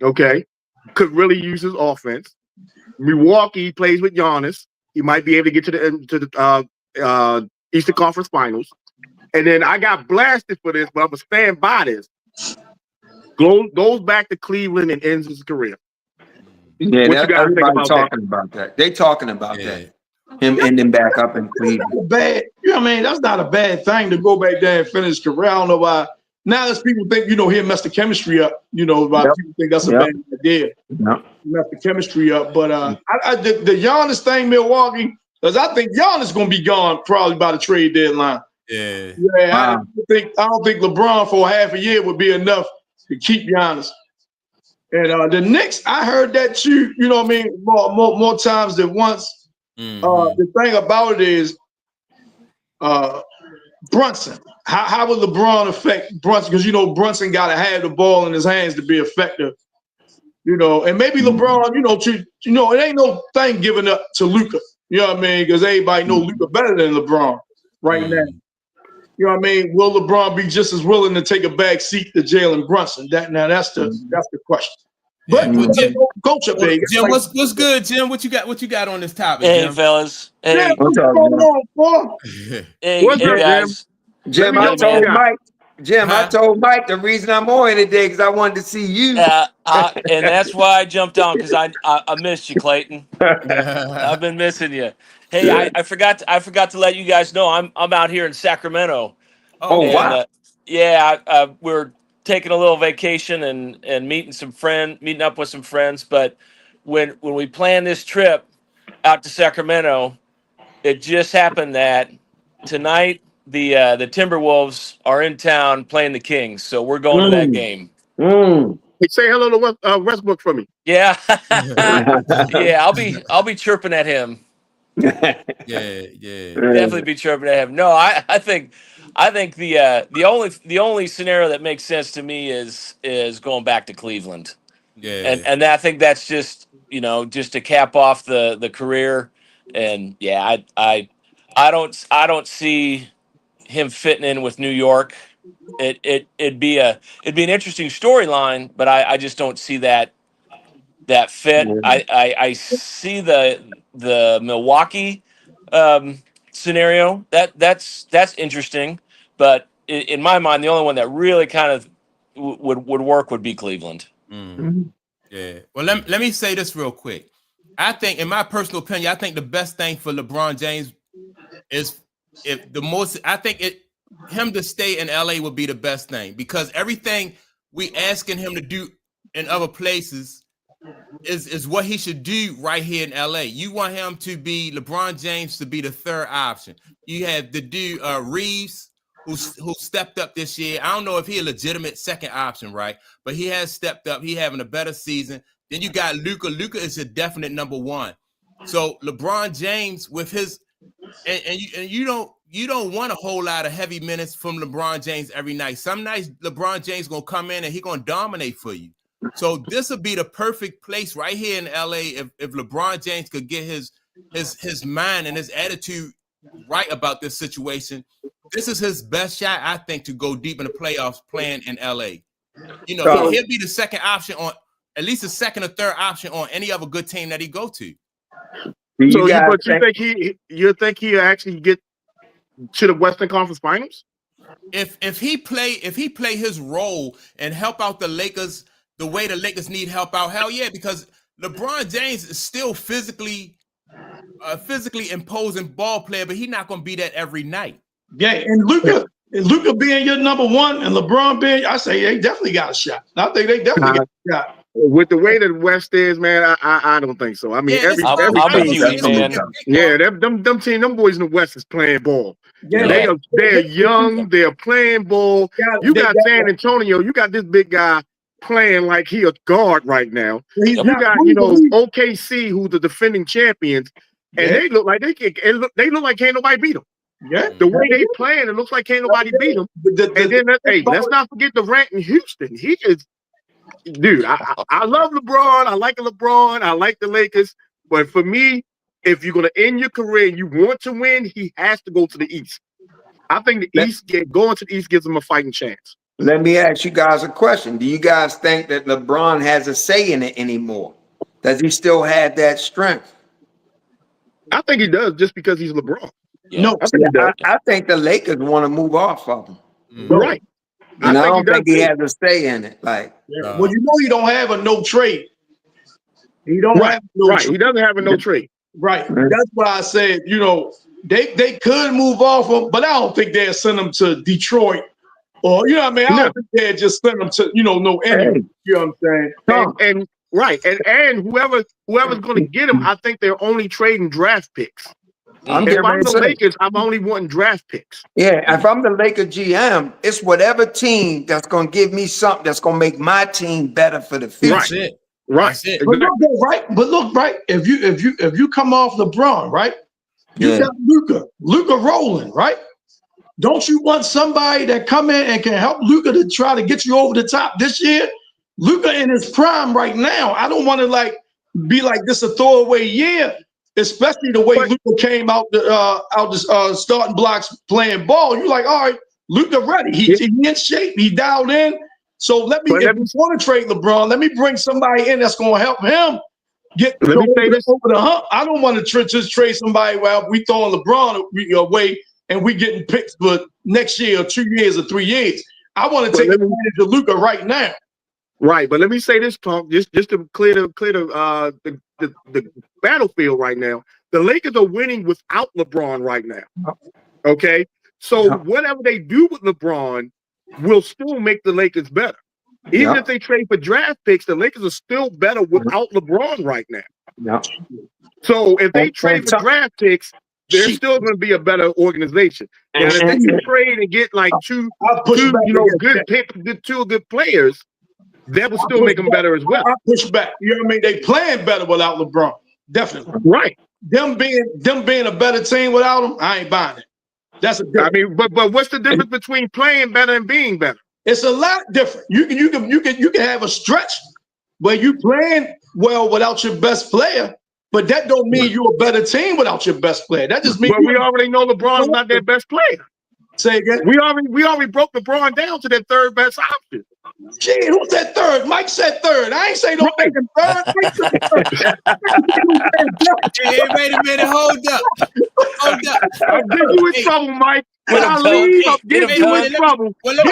[SPEAKER 1] okay, could really use his offense. Milwaukee plays with Giannis. He might be able to get to the Eastern Conference Finals. And then I got blasted for this, but I'm going to stand by this. Goes back to Cleveland and ends his career.
[SPEAKER 4] Yeah,
[SPEAKER 1] What you guys think about
[SPEAKER 4] talking about that. They talking about that. Him ending back up in Cleveland.
[SPEAKER 3] Bad, you know what I mean? That's not a bad thing to go back there and finish his career. I don't know why. Now, as people think, he'll mess the chemistry up. People think that's a bad idea. Mess the chemistry up. But the Giannis thing, Milwaukee, because I think Giannis going to be gone probably by the trade deadline.
[SPEAKER 2] Yeah.
[SPEAKER 3] I don't think LeBron for half a year would be enough to keep Giannis. And the Knicks, I heard that too. You know what I mean? More times than once.
[SPEAKER 2] Mm-hmm.
[SPEAKER 3] The thing about it is, Brunson. How would LeBron affect Brunson? Because Brunson got to have the ball in his hands to be effective. And maybe LeBron. It ain't no thing giving up to Luka. You know what I mean? Because everybody know Luka better than LeBron right now. You know what I mean? Will LeBron be just as willing to take a back seat to Jalen Brunson? That's the question. But coach up there,
[SPEAKER 2] Jim, what's good, Jim? What you got on this topic?
[SPEAKER 5] Hey,
[SPEAKER 2] Jim?
[SPEAKER 5] fellas. Hey,
[SPEAKER 3] what's going on, boy?
[SPEAKER 1] What's up,
[SPEAKER 5] guys.
[SPEAKER 4] Jim, I told Mike the reason I'm on here today because I wanted to see you.
[SPEAKER 5] And that's why I jumped on, because I missed you, Clayton. I've been missing you. Hey, I forgot to let you guys know I'm out here in Sacramento.
[SPEAKER 4] Oh, wow.
[SPEAKER 5] We're taking a little vacation and meeting up with some friends. But when we planned this trip out to Sacramento, it just happened that tonight the Timberwolves are in town playing the Kings, so we're going to that game.
[SPEAKER 1] Hey, say hello to Westbrook for me.
[SPEAKER 5] Yeah, I'll be chirping at him. Definitely be chirping at him. No, I think the only scenario that makes sense to me is going back to Cleveland. And I think that's just to cap off the career. And I don't see him fitting in with New York. It'd be an interesting storyline, but I just don't see that fit. I see the Milwaukee scenario. That's interesting, but in my mind, the only one that really kind of would work would be Cleveland.
[SPEAKER 2] Yeah. Well, let me say this real quick. I think, in my personal opinion, I think the best thing for LeBron James is him to stay in LA would be the best thing, because everything we asking him to do in other places is what he should do right here in LA. You want him to be LeBron James to be the third option. You have the dude Reeves who stepped up this year. I don't know if he a legitimate second option, right? But he has stepped up. He having a better season. Then you got Luka. Luka is a definite number one. So LeBron James with his and you don't want a whole lot of heavy minutes from LeBron James every night. Some nights LeBron James gonna come in and he gonna dominate for you. So this would be the perfect place right here in LA if LeBron James could get his mind and his attitude right about this situation. This is his best shot, I think, to go deep in the playoffs playing in LA. He'll be the second option on at least the second or third option on any other good team that he go to.
[SPEAKER 1] So you think he actually get to the Western Conference Finals?
[SPEAKER 2] If he play his role and help out the Lakers the way the Lakers need help out, hell yeah, because LeBron James is still physically imposing ball player, but he's not going to be that every night.
[SPEAKER 3] Yeah, and Luka being your number one and LeBron being, I say they definitely got a shot. I think they definitely got a shot.
[SPEAKER 1] With the way that the West is, man, I don't think so. I mean,
[SPEAKER 5] I'm with you, man.
[SPEAKER 1] Yeah, them boys in the West is playing ball.
[SPEAKER 3] Yeah.
[SPEAKER 1] They're young, they're playing ball. You got San Antonio, you got this big guy playing like he a guard right now. You got OKC, who's the defending champions, and they look like can't nobody beat them.
[SPEAKER 3] Yeah.
[SPEAKER 1] The way they playing, it looks like can't nobody beat them. And then, hey, let's not forget the rant in Houston. He is, dude, I love LeBron. I like LeBron. I like the Lakers. But for me, if you're going to end your career and you want to win, he has to go to the East. I think the East, going to the East gives him a fighting chance.
[SPEAKER 4] Let me ask you guys a question. Do you guys think that LeBron has a say in it anymore? Does he still have that strength?
[SPEAKER 1] I think he does just because he's LeBron.
[SPEAKER 5] Yeah.
[SPEAKER 3] No,
[SPEAKER 4] I think the Lakers want to move off of him.
[SPEAKER 1] Right.
[SPEAKER 4] And I don't think he has a say in it. Like,
[SPEAKER 3] well, you know, he don't have a no trade. He don't have no
[SPEAKER 1] right.
[SPEAKER 3] trade.
[SPEAKER 1] He doesn't have a no trade.
[SPEAKER 3] Right. That's why I said, you know, they could move off him, but I don't think they'll send him to Detroit. Or, you know what I mean? I don't think they'll just send him to, you know, no enemy. You know what I'm saying?
[SPEAKER 1] And right. And whoever's going to get him, I think they're only trading draft picks. If I'm the Lakers, I'm only wanting draft picks.
[SPEAKER 4] Yeah, if I'm the Lakers GM, it's whatever team that's going to give me something that's going to make my team better for the future.
[SPEAKER 2] That's it.
[SPEAKER 1] Right.
[SPEAKER 2] That's it.
[SPEAKER 3] But look, right. If you come off LeBron, right? You got Luka rolling, right? Don't you want somebody that come in and can help Luka to try to get you over the top this year? Luka in his prime right now. I don't want to be like this a throwaway year, especially the way Luka came out the starting blocks playing ball. You're like, all right, Luka ready. He in shape. He dialed in. So if you want to trade LeBron, let me bring somebody in that's going to help him get over the hump. I don't want to just trade somebody. Well, we throwing LeBron away and we getting picks for next year or 2 years or 3 years. I want to take advantage of Luka right now.
[SPEAKER 1] Right, but let me say this, Tom, just to clear the battlefield right now. The Lakers are winning without LeBron right now. Okay, so whatever they do with LeBron will still make the Lakers better. Even if they trade for draft picks, the Lakers are still better without LeBron right now. So if they trade for draft picks, they're still going to be a better organization. And if they can trade and get like two good players, that will still make them better as well.
[SPEAKER 3] I push back. You know what I mean? They playing better without LeBron. Definitely.
[SPEAKER 1] Right.
[SPEAKER 3] Them being a better team without him, I ain't buying it. That's a difference.
[SPEAKER 1] I mean, but what's the difference between playing better and being better?
[SPEAKER 3] It's a lot different. You can have a stretch where you playing well without your best player, but that don't mean you're a better team without your best player. That just means
[SPEAKER 1] we already know LeBron's not their best player.
[SPEAKER 3] Say again.
[SPEAKER 1] We already broke LeBron down to their third best option.
[SPEAKER 3] Gee, who said third? Mike said third. I ain't say no fucking third.
[SPEAKER 2] Hey, wait a minute. Hold up.
[SPEAKER 1] I'm getting you in trouble, Mike. When I leave, I'm getting you in trouble.
[SPEAKER 2] Well, let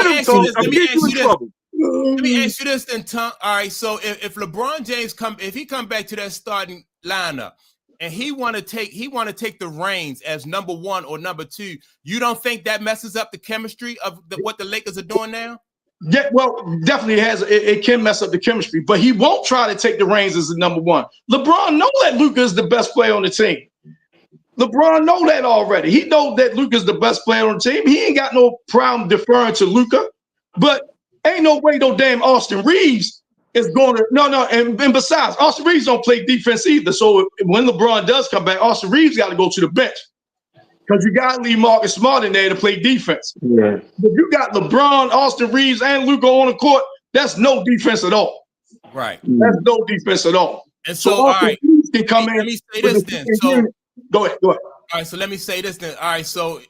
[SPEAKER 2] me ask you this then, Tom. All right, so if LeBron James come back to that starting lineup and he want to take the reins as number one or number two, you don't think that messes up the chemistry of what the Lakers are doing now?
[SPEAKER 3] Yeah, well, definitely it can mess up the chemistry, but he won't try to take the reins as the number one. LeBron know that Luka is the best player on the team. LeBron know that already. He knows that Luka is the best player on the team. He ain't got no problem deferring to Luka, but ain't no way no damn Austin Reeves is going to and besides, Austin Reeves don't play defense either. So when LeBron does come back, Austin Reeves got to go to the bench. Because you got to leave Marcus Smart in there to play defense. Yeah. If you got LeBron, Austin Reeves, and Luka on the court, that's no defense at all.
[SPEAKER 2] Right.
[SPEAKER 3] That's no defense at all.
[SPEAKER 2] And so all right,
[SPEAKER 3] Reeves can come in.
[SPEAKER 2] Let me say this then. So
[SPEAKER 3] go ahead.
[SPEAKER 2] All right, so let me say this then. All right, so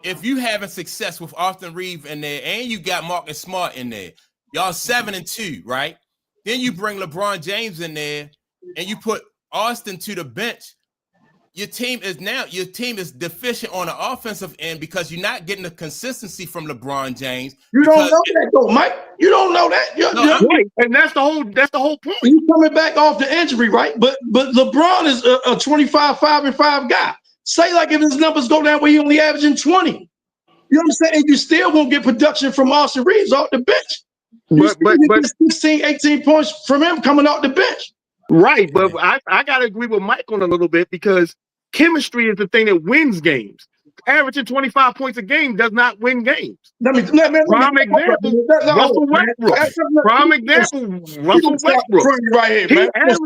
[SPEAKER 2] if you having success with Austin Reeves in there and you got Marcus Smart in there, y'all 7-2, right? Then you bring LeBron James in there and you put Austin to the bench. Your team is deficient on the offensive end because you're not getting the consistency from LeBron James.
[SPEAKER 3] You don't know that though, Mike. You don't know that.
[SPEAKER 1] Right. And that's the whole point.
[SPEAKER 3] He's coming back off the injury, right? But LeBron is a 25-5-5 guy. Say like if his numbers go down where he only averaging 20. You know what I'm saying? You still won't get production from Austin Reeves off the bench. But 16, 18 points from him coming off the bench.
[SPEAKER 1] Right, but I gotta agree with Mike on a little bit because chemistry is the thing that wins games. Averaging 25 points a game does not win games. Prime example, Russell Westbrook. Prime example, Russell Westbrook.
[SPEAKER 3] Right here, man.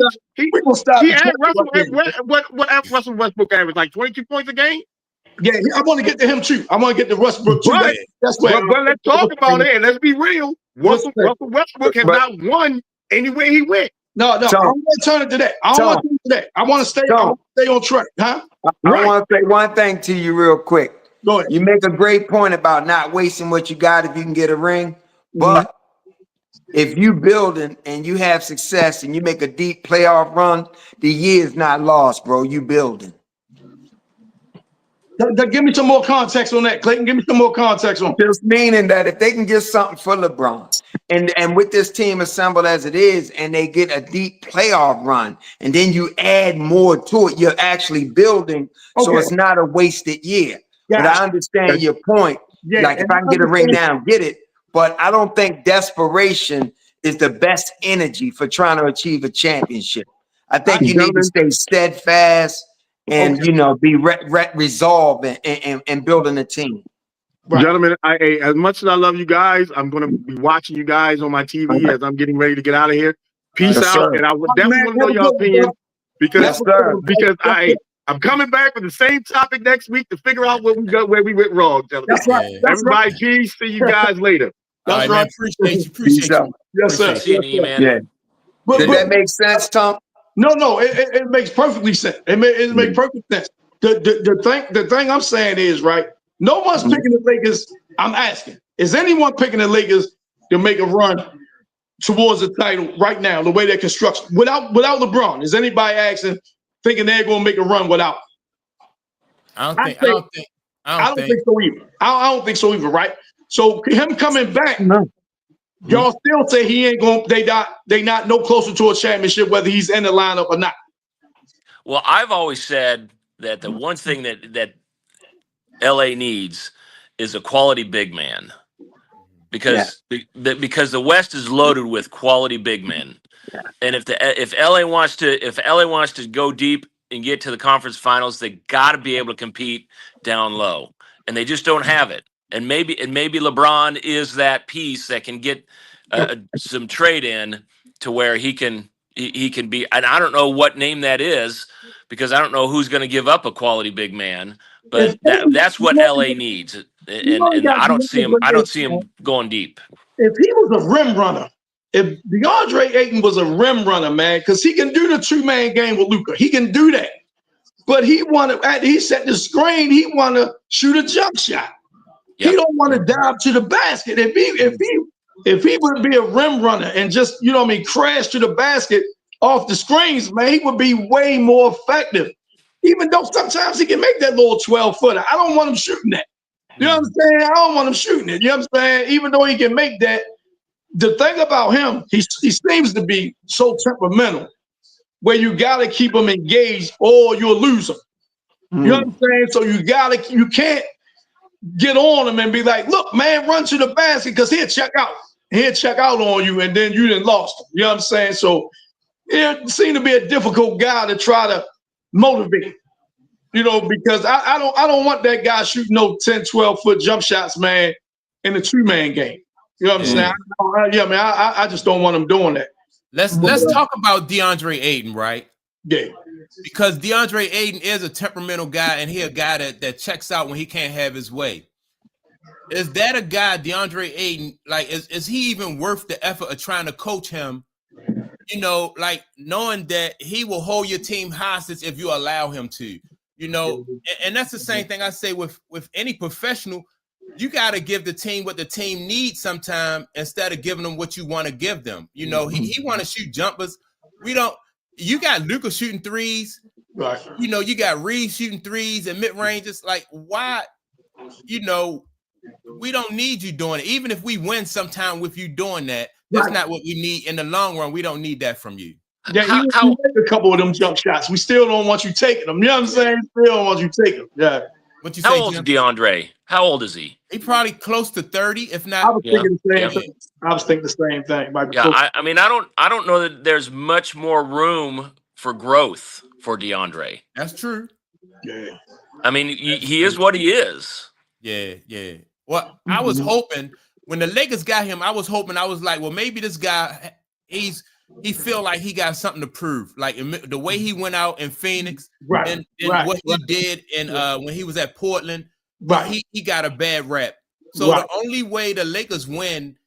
[SPEAKER 1] What Russell Westbrook averaged? Like 22 points a game?
[SPEAKER 3] Yeah, I want to get to him too. I want to get to Westbrook too.
[SPEAKER 1] But,
[SPEAKER 3] That's where.
[SPEAKER 1] but let's talk about it and let's be real. Russell Westbrook has not won anywhere he went.
[SPEAKER 3] No, I don't want to turn it to that. I don't want to turn it to that. I want to stay on track, huh?
[SPEAKER 4] I want to say one thing to you real quick.
[SPEAKER 3] Go ahead.
[SPEAKER 4] You make a great point about not wasting what you got if you can get a ring. But if you building and you have success and you make a deep playoff run, the year is not lost, bro. You building.
[SPEAKER 3] Give me some more context on that, Clayton. Give me some more context on that.
[SPEAKER 4] Just meaning that if they can get something for LeBron and with this team assembled as it is, and they get a deep playoff run, and then you add more to it, you're actually building. Okay. So it's not a wasted year. But I understand your point. Yeah, like if I can get a ring now, get it. But I don't think desperation is the best energy for trying to achieve a championship. I think you need to stay steadfast and be resolved and building a team.
[SPEAKER 1] Right. Gentlemen, as much as I love you guys, I'm going to be watching you guys on my TV as I'm getting ready to get out of here. Peace out, sir. And I would definitely want to know your opinion because I'm coming back with the same topic next week to figure out where we went wrong, gentlemen.
[SPEAKER 3] That's right.
[SPEAKER 1] Everybody, geez, see you guys later.
[SPEAKER 3] That's
[SPEAKER 2] right. Man, appreciate you.
[SPEAKER 3] Yes, sir.
[SPEAKER 4] Yeah. Did that make sense, Tom?
[SPEAKER 3] No, it makes perfectly sense. It makes perfect sense. The thing I'm saying is, right, no one's picking the Lakers. I'm asking, is anyone picking the Lakers to make a run towards the title right now, the way they're constructed, without LeBron? Is anybody thinking they're going to make a run without?
[SPEAKER 2] I don't think
[SPEAKER 3] so either. I don't think so either, right? So him coming back, y'all still say he ain't going. They not no closer to a championship, whether he's in the lineup or not.
[SPEAKER 5] Well, I've always said that the one thing that LA needs is a quality big man, because the West is loaded with quality big men, and if LA wants to go deep and get to the conference finals, they got to be able to compete down low, and they just don't have it. And maybe LeBron is that piece that can get some trade in to where he can be. And I don't know what name that is because I don't know who's going to give up a quality big man. But that's what LA needs, and I don't see him going deep.
[SPEAKER 3] If he was a rim runner, if DeAndre Ayton was a rim runner, man, because he can do the 2-man game with Luka, he can do that. But he set the screen. He want to shoot a jump shot. Yep. He don't want to dive to the basket. If he would be a rim runner and just crash to the basket off the screens, man, he would be way more effective. Even though sometimes he can make that little 12-footer. I don't want him shooting that. You know what I'm saying? I don't want him shooting it. You know what I'm saying? Even though he can make that, the thing about him, he seems to be so temperamental where you got to keep him engaged or you'll lose him. You know what I'm saying? So you can't get on him and be like, look, man, run to the basket because he'll check out. He'll check out on you and then you done lost him. You know what I'm saying? So it seemed to be a difficult guy to try to motivate, because I don't want that guy shooting no 10, 12-foot jump shots, man, in the 2-man game. You know what I'm saying? I just don't want him doing that.
[SPEAKER 2] Let's talk about DeAndre Ayton, right?
[SPEAKER 3] Yeah.
[SPEAKER 2] Because DeAndre Ayton is a temperamental guy, and he's a guy that checks out when he can't have his way. Is that a guy, DeAndre Ayton, like, is he even worth the effort of trying to coach him? Like knowing that he will hold your team hostage if you allow him to, and that's the same thing I say with any professional. You got to give the team what the team needs sometime instead of giving them what you want to give them. He want to shoot jumpers. You got Luka shooting threes.
[SPEAKER 3] Right.
[SPEAKER 2] You got Reeves shooting threes and mid-ranges. Like, why, we don't need you doing it. Even if we win sometime with you doing that, that's not what we need in the long run. We don't need that from you.
[SPEAKER 3] Yeah, you make a couple of them jump shots. We still don't want you taking them. You know what I'm saying? Still don't want you taking them. Yeah.
[SPEAKER 2] What you
[SPEAKER 5] How
[SPEAKER 2] say,
[SPEAKER 5] old
[SPEAKER 2] Jim?
[SPEAKER 5] is DeAndre? How old is he?
[SPEAKER 2] He probably close to 30, if not.
[SPEAKER 3] I was thinking the same thing. I was thinking the same thing.
[SPEAKER 5] I don't know that there's much more room for growth for DeAndre.
[SPEAKER 2] That's true.
[SPEAKER 3] Yeah.
[SPEAKER 5] I mean, he is what he is.
[SPEAKER 2] Yeah. Well, I was hoping when the Lakers got him, I was like, well, maybe this guy, he's he feel like he got something to prove. Like the way he went out in Phoenix,
[SPEAKER 3] Right,
[SPEAKER 2] and
[SPEAKER 3] right,
[SPEAKER 2] what he
[SPEAKER 3] right.
[SPEAKER 2] did in when he was at Portland,
[SPEAKER 3] Right.
[SPEAKER 2] he got a bad rap. So the only way the Lakers win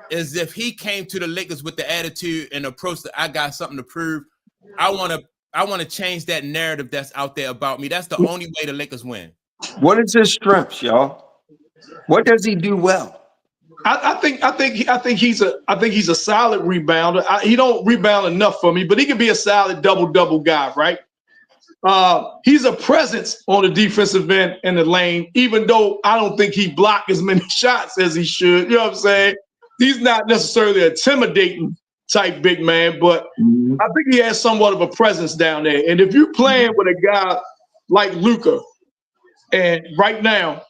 [SPEAKER 2] is if he came to the Lakers with the attitude and approach that I got something to prove. I want to change that narrative that's out there about me. That's the only way the Lakers win.
[SPEAKER 4] What is his strengths, y'all? What does he do well?
[SPEAKER 3] I think he's a solid rebounder. He don't rebound enough for me, but he can be a solid double guy, right? He's a presence on the defensive end in the lane, even though I don't think he blocked as many shots as he should. You know what I'm saying? He's not necessarily an intimidating type big man, but I think he has somewhat of a presence down there. And if you're playing with a guy like Luka, and right now,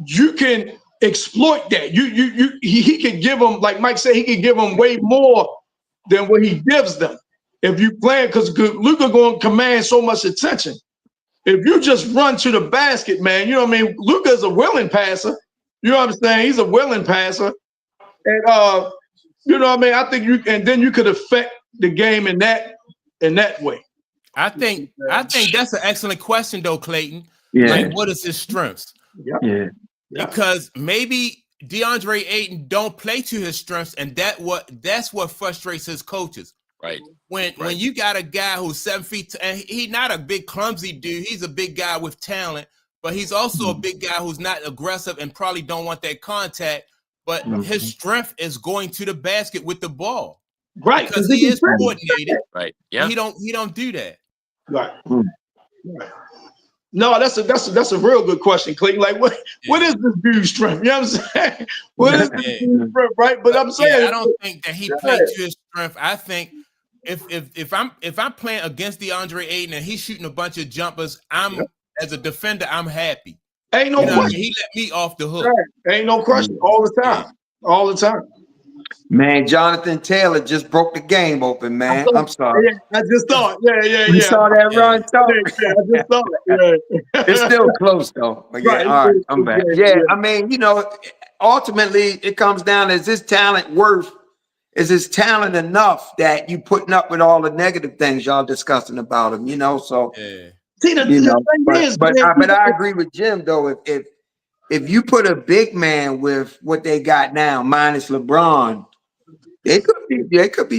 [SPEAKER 3] you can exploit that. He can give them, like Mike said, he can give them way more than what he gives them. If you play, because Luka going to command so much attention. If you just run to the basket, man, you know what I mean? Luka is a willing passer. You know what I'm saying? He's a willing passer. And you know what I mean? I think then you could affect the game in that way.
[SPEAKER 2] I think that's an excellent question though, Clayton.
[SPEAKER 4] Yeah.
[SPEAKER 2] Like, what is his strengths?
[SPEAKER 4] Yeah.
[SPEAKER 2] Because maybe DeAndre Ayton don't play to his strengths, and that's what frustrates his coaches.
[SPEAKER 5] Right.
[SPEAKER 2] When you got a guy who's 7 feet and he's not a big clumsy dude, he's a big guy with talent, but he's also a big guy who's not aggressive and probably don't want that contact. But his strength is going to the basket with the ball,
[SPEAKER 3] right?
[SPEAKER 2] Because he is coordinated,
[SPEAKER 5] right? Yeah,
[SPEAKER 2] he don't do that,
[SPEAKER 3] right? Right. No, that's a real good question, Clayton. Like, what is this dude's strength? You know what I'm saying? What is this dude's strength, right? But I'm saying
[SPEAKER 2] I don't think that he played to his strength. I think if I'm playing against DeAndre Ayton and he's shooting a bunch of jumpers, as a defender, I'm happy.
[SPEAKER 3] Ain't no question.
[SPEAKER 2] He let me off the hook.
[SPEAKER 3] Right. Ain't no question. All the time. All the time.
[SPEAKER 4] Man, Jonathan Taylor just broke the game open, man. I'm sorry.
[SPEAKER 3] Yeah, I just thought. Yeah.
[SPEAKER 4] You saw that run, Tom?
[SPEAKER 3] Yeah, I just thought. Yeah.
[SPEAKER 4] It's still close, though. But yeah,
[SPEAKER 3] Right.
[SPEAKER 4] all right, I'm back. Yeah, I mean, ultimately, it comes down, is his talent enough that you putting up with all the negative things y'all discussing about him, so.
[SPEAKER 2] Yeah.
[SPEAKER 3] See, the thing is,
[SPEAKER 4] but I agree with Jim, though. If you put a big man with what they got now, minus LeBron, it could be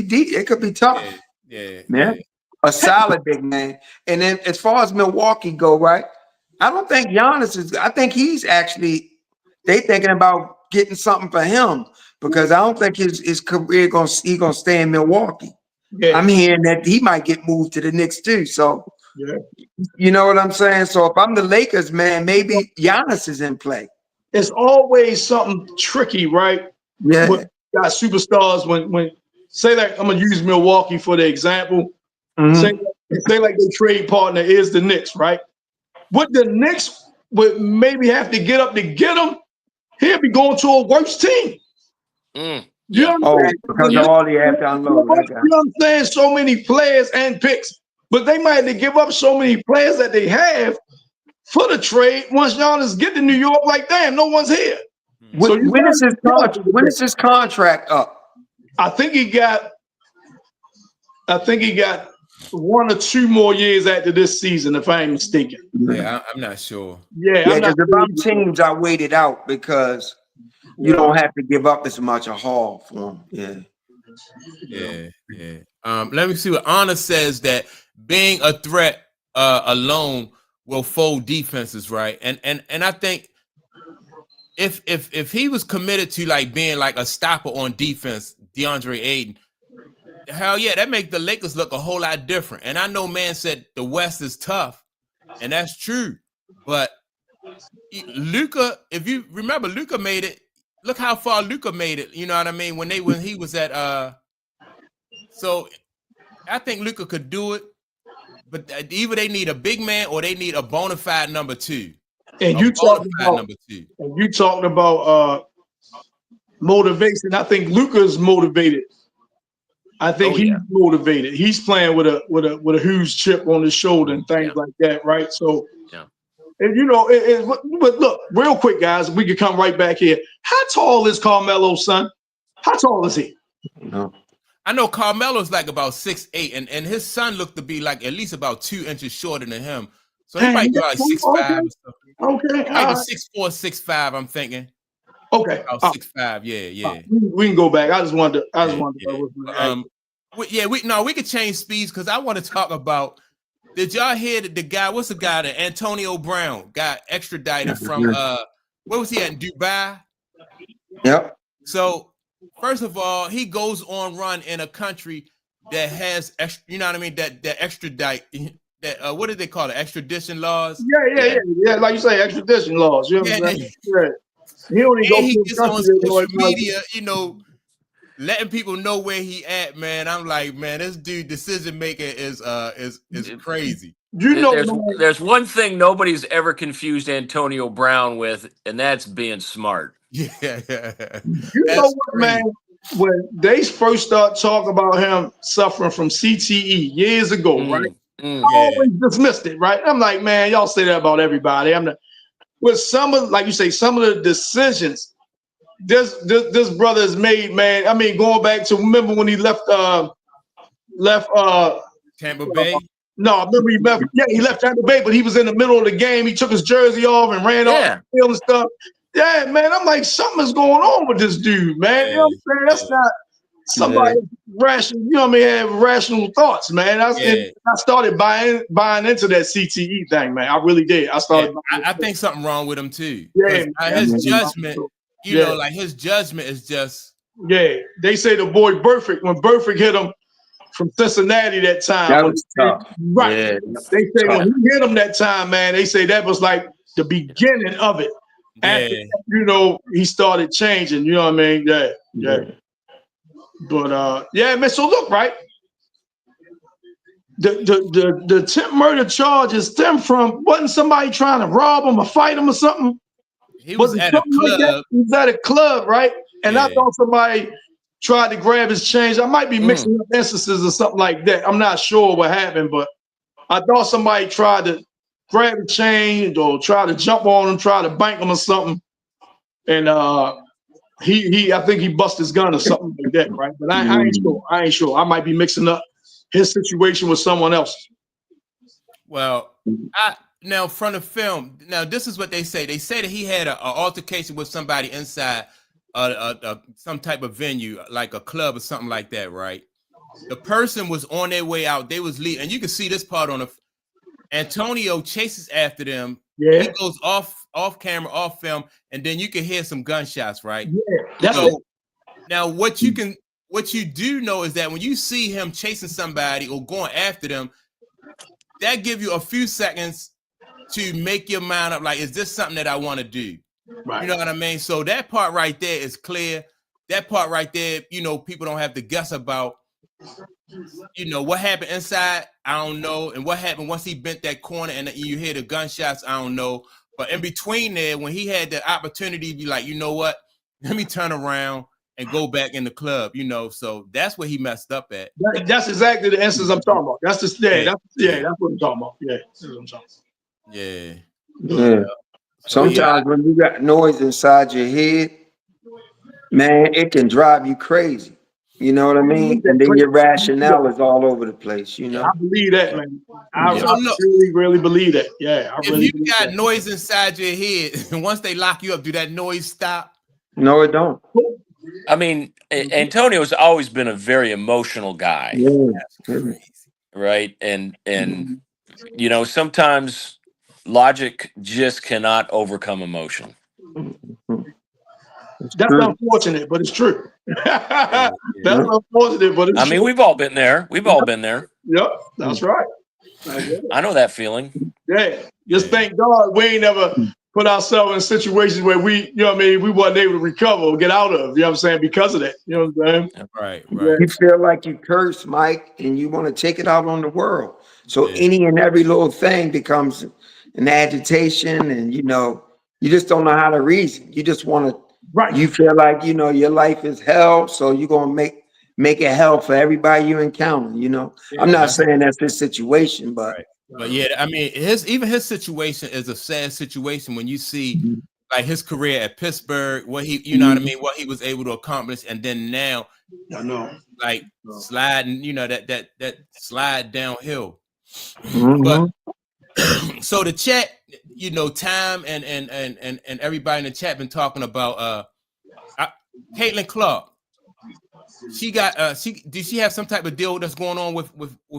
[SPEAKER 4] deep. It could be tough.
[SPEAKER 2] Yeah.
[SPEAKER 4] A solid big man. And then as far as Milwaukee go, right? I don't think Giannis I think he's actually, they thinking about getting something for him, because I don't think his career gonna stay in Milwaukee. Yeah. I'm hearing that he might get moved to the Knicks too. So you know what I'm saying? So if I'm the Lakers, man, maybe Giannis is in play.
[SPEAKER 3] It's always something tricky, right?
[SPEAKER 4] Yeah.
[SPEAKER 3] With got superstars when say like, I'm gonna use Milwaukee for the example. Say like their trade partner is the Knicks, right? What the Knicks would maybe have to get up to get him, he'll be going to a worse team. You know what I'm saying?
[SPEAKER 4] Because of all the have to unload.
[SPEAKER 3] You know what I'm saying? So many players and picks, but they might have to give up so many players that they have for the trade. Once Giannis get to New York, like, damn, no one's here.
[SPEAKER 4] When is his contract up?
[SPEAKER 3] I think he got 1 or 2 more years after this season, if I ain't mistaken.
[SPEAKER 2] Yeah, I'm not sure.
[SPEAKER 3] Yeah,
[SPEAKER 4] because if I'm teams, I waited out because you don't have to give up as much a haul for him.
[SPEAKER 2] Yeah. Let me see what Anna says, that being a threat alone will fold defenses, right? And I think if he was committed to like being like a stopper on defense, DeAndre Ayton, hell yeah, that make the Lakers look a whole lot different. And I know man said the West is tough, and that's true. But Luka, if you remember, Luka made it. Look how far Luka made it. You know what I mean? When he was at so I think Luka could do it, but either they need a big man or they need a bona fide number 2.
[SPEAKER 3] And you talking about motivation. I think Luka's motivated. I think he's motivated. He's playing with a huge chip on his shoulder and things like that, right? So, and but look, real quick, guys, we can come right back here. How tall is Carmelo's son? How tall is he?
[SPEAKER 4] No.
[SPEAKER 2] I know Carmelo's like about 6'8", and his son looked to be like at least about 2 inches shorter than him. So he might be like 6'5".
[SPEAKER 3] Okay.
[SPEAKER 2] He might be 6'4", 6'5", I'm thinking.
[SPEAKER 3] Okay.
[SPEAKER 2] About 6'5", yeah.
[SPEAKER 3] We can go back. I just wanted
[SPEAKER 2] We could change speeds because I want to talk about. Did y'all hear that the guy? What's the guy? That Antonio Brown got extradited from where was he at, in Dubai?
[SPEAKER 4] Yep.
[SPEAKER 2] So first of all, he goes on run in a country that has you know what I mean, that extradite. That what do they call it? Extradition laws.
[SPEAKER 3] Yeah. Like you say, extradition laws. You know what I'm saying? Yeah. He only
[SPEAKER 2] he gets on social media, you know, letting people know where he at, man. I'm like, man, this dude decision maker is crazy.
[SPEAKER 3] You know,
[SPEAKER 5] there's one thing nobody's ever confused Antonio Brown with, and that's being smart.
[SPEAKER 2] Yeah.
[SPEAKER 3] You know what, man? When they first start talking about him suffering from CTE years ago, right? I always dismissed it, right? I'm like, man, y'all say that about everybody. I'm not. With some of, like you say, some of the decisions this brother has made, man. I mean, going back to, remember when he left
[SPEAKER 2] Tampa Bay?
[SPEAKER 3] No, remember he left. Yeah, he left Tampa Bay, but he was in the middle of the game. He took his jersey off and ran off the field and stuff. Yeah, man, I'm like, something's going on with this dude, man. You know what I'm saying? That's not somebody rational. You know what I mean? Have rational thoughts, man. I started buying into that CTE thing, man. I really did.
[SPEAKER 2] I think something wrong with him too. Yeah, his judgment. You know, like his judgment is just.
[SPEAKER 3] Yeah, they say the boy Burfict, when Burfict hit him from Cincinnati that time.
[SPEAKER 4] That was tough.
[SPEAKER 3] Right. Yeah, they say when he hit him that time, man, they say that was like the beginning of it. After, you know, he started changing. You know what I mean? Yeah. But man. So look, right. The attempt murder charges stem from, wasn't somebody trying to rob him or fight him or something?
[SPEAKER 2] He was at a club.
[SPEAKER 3] Like he was at a club, right? And I thought somebody tried to grab his change. I might be mixing up instances or something like that. I'm not sure what happened, but I thought somebody tried to grab the change or try to jump on him, try to bank him or something. And I think he busted his gun or something like that, right? But I ain't sure. I might be mixing up his situation with someone else.
[SPEAKER 2] Well, now from the film, now this is what they say. They say that he had an altercation with somebody inside some type of venue, like a club or something like that, right? The person was on their way out. They was leaving, and you can see this part on the. Antonio chases after them. Yeah, he goes off camera, off film, and then you can hear some gunshots, right?
[SPEAKER 3] Yeah,
[SPEAKER 2] so now what you do know is that when you see him chasing somebody or going after them, that give you a few seconds to make your mind up. Like, is this something that I want to do? Right. You know what I mean? So that part right there is clear. That part right there, you know, people don't have to guess about. You know what happened inside, I don't know, and what happened once he bent that corner and you hear the gunshots, I don't know. But in between there, when he had the opportunity to be like, you know what, let me turn around and go back in the club, you know. So that's where he messed up at.
[SPEAKER 3] That's exactly the instance I'm talking about. That's what I'm talking about. Yeah, that's what I'm talking about.
[SPEAKER 4] Yeah. Sometimes when you got noise inside your head, man, it can drive you crazy. You know what I mean? And then your rationale is all over the place, you know?
[SPEAKER 3] I believe that, man. I really believe that. Yeah.
[SPEAKER 2] If you got noise inside your head, and once they lock you up, do that noise stop?
[SPEAKER 4] No, it don't.
[SPEAKER 5] I mean, Antonio's always been a very emotional guy.
[SPEAKER 4] Yeah.
[SPEAKER 2] That's crazy.
[SPEAKER 5] Right? And you know, sometimes logic just cannot overcome emotion.
[SPEAKER 3] That's unfortunate, but it's true. That's unfortunate, but it's true.
[SPEAKER 5] I mean, we've all been there. We've all been there.
[SPEAKER 3] Yep, that's right.
[SPEAKER 5] I know that feeling.
[SPEAKER 3] Yeah. Just thank God we ain't never put ourselves in situations where we, you know what I mean, we wasn't able to recover or get out of, you know what I'm saying, because of that. You know what I'm saying?
[SPEAKER 2] Right.
[SPEAKER 4] You feel like you curse, Mike, and you want to take it out on the world. So any and every little thing becomes an agitation, and you know, you just don't know how to reason. You just want to.
[SPEAKER 3] Right.
[SPEAKER 4] You feel like, you know, your life is hell, so you're going to make it hell for everybody you encounter, you know. Yeah, I'm not saying that's his situation, but.
[SPEAKER 2] Right. But yeah, I mean, his situation is a sad situation when you see like his career at Pittsburgh, what he, you know what I mean, what he was able to accomplish, and then now,
[SPEAKER 3] I know,
[SPEAKER 2] like sliding, you know, that slide downhill.
[SPEAKER 4] Mhm.
[SPEAKER 2] But so the chat, you know, Time and everybody in the chat been talking about Caitlin Clark. She got did she have some type of deal that's going on with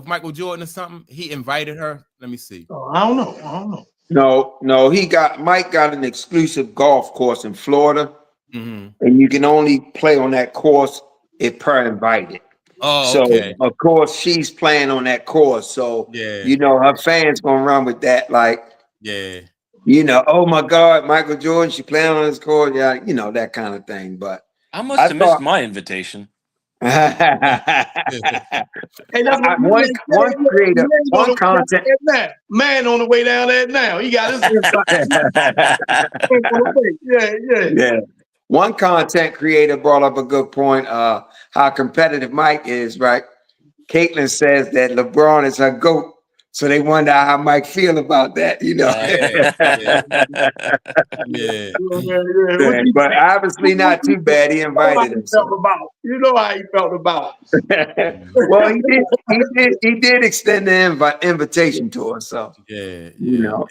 [SPEAKER 2] Michael Jordan or something? He invited her. Let me see.
[SPEAKER 3] I don't know.
[SPEAKER 4] No, Mike got an exclusive golf course in Florida, and you can only play on that course if per invited.
[SPEAKER 2] Oh,
[SPEAKER 4] so
[SPEAKER 2] okay.
[SPEAKER 4] Of course she's playing on that course. So
[SPEAKER 2] Yeah,
[SPEAKER 4] you know her fans gonna run with that, like,
[SPEAKER 2] yeah.
[SPEAKER 4] you know, oh my God, Michael Jordan, she playing on this course, yeah, you know, that kind of thing. But
[SPEAKER 5] I must have missed my invitation.
[SPEAKER 3] Hey, that's what
[SPEAKER 4] one creator, one content.
[SPEAKER 3] Man on the way down there now. He got his
[SPEAKER 4] Yeah. One content creator brought up a good point. How competitive Mike is, right? Caitlin says that LeBron is her GOAT. So they wonder how Mike feel about that, you know.
[SPEAKER 2] Yeah.
[SPEAKER 4] But obviously not too bad. He invited him.
[SPEAKER 3] You know how he felt about.
[SPEAKER 4] Well, he did extend the invitation to us. So
[SPEAKER 2] yeah.
[SPEAKER 4] You know.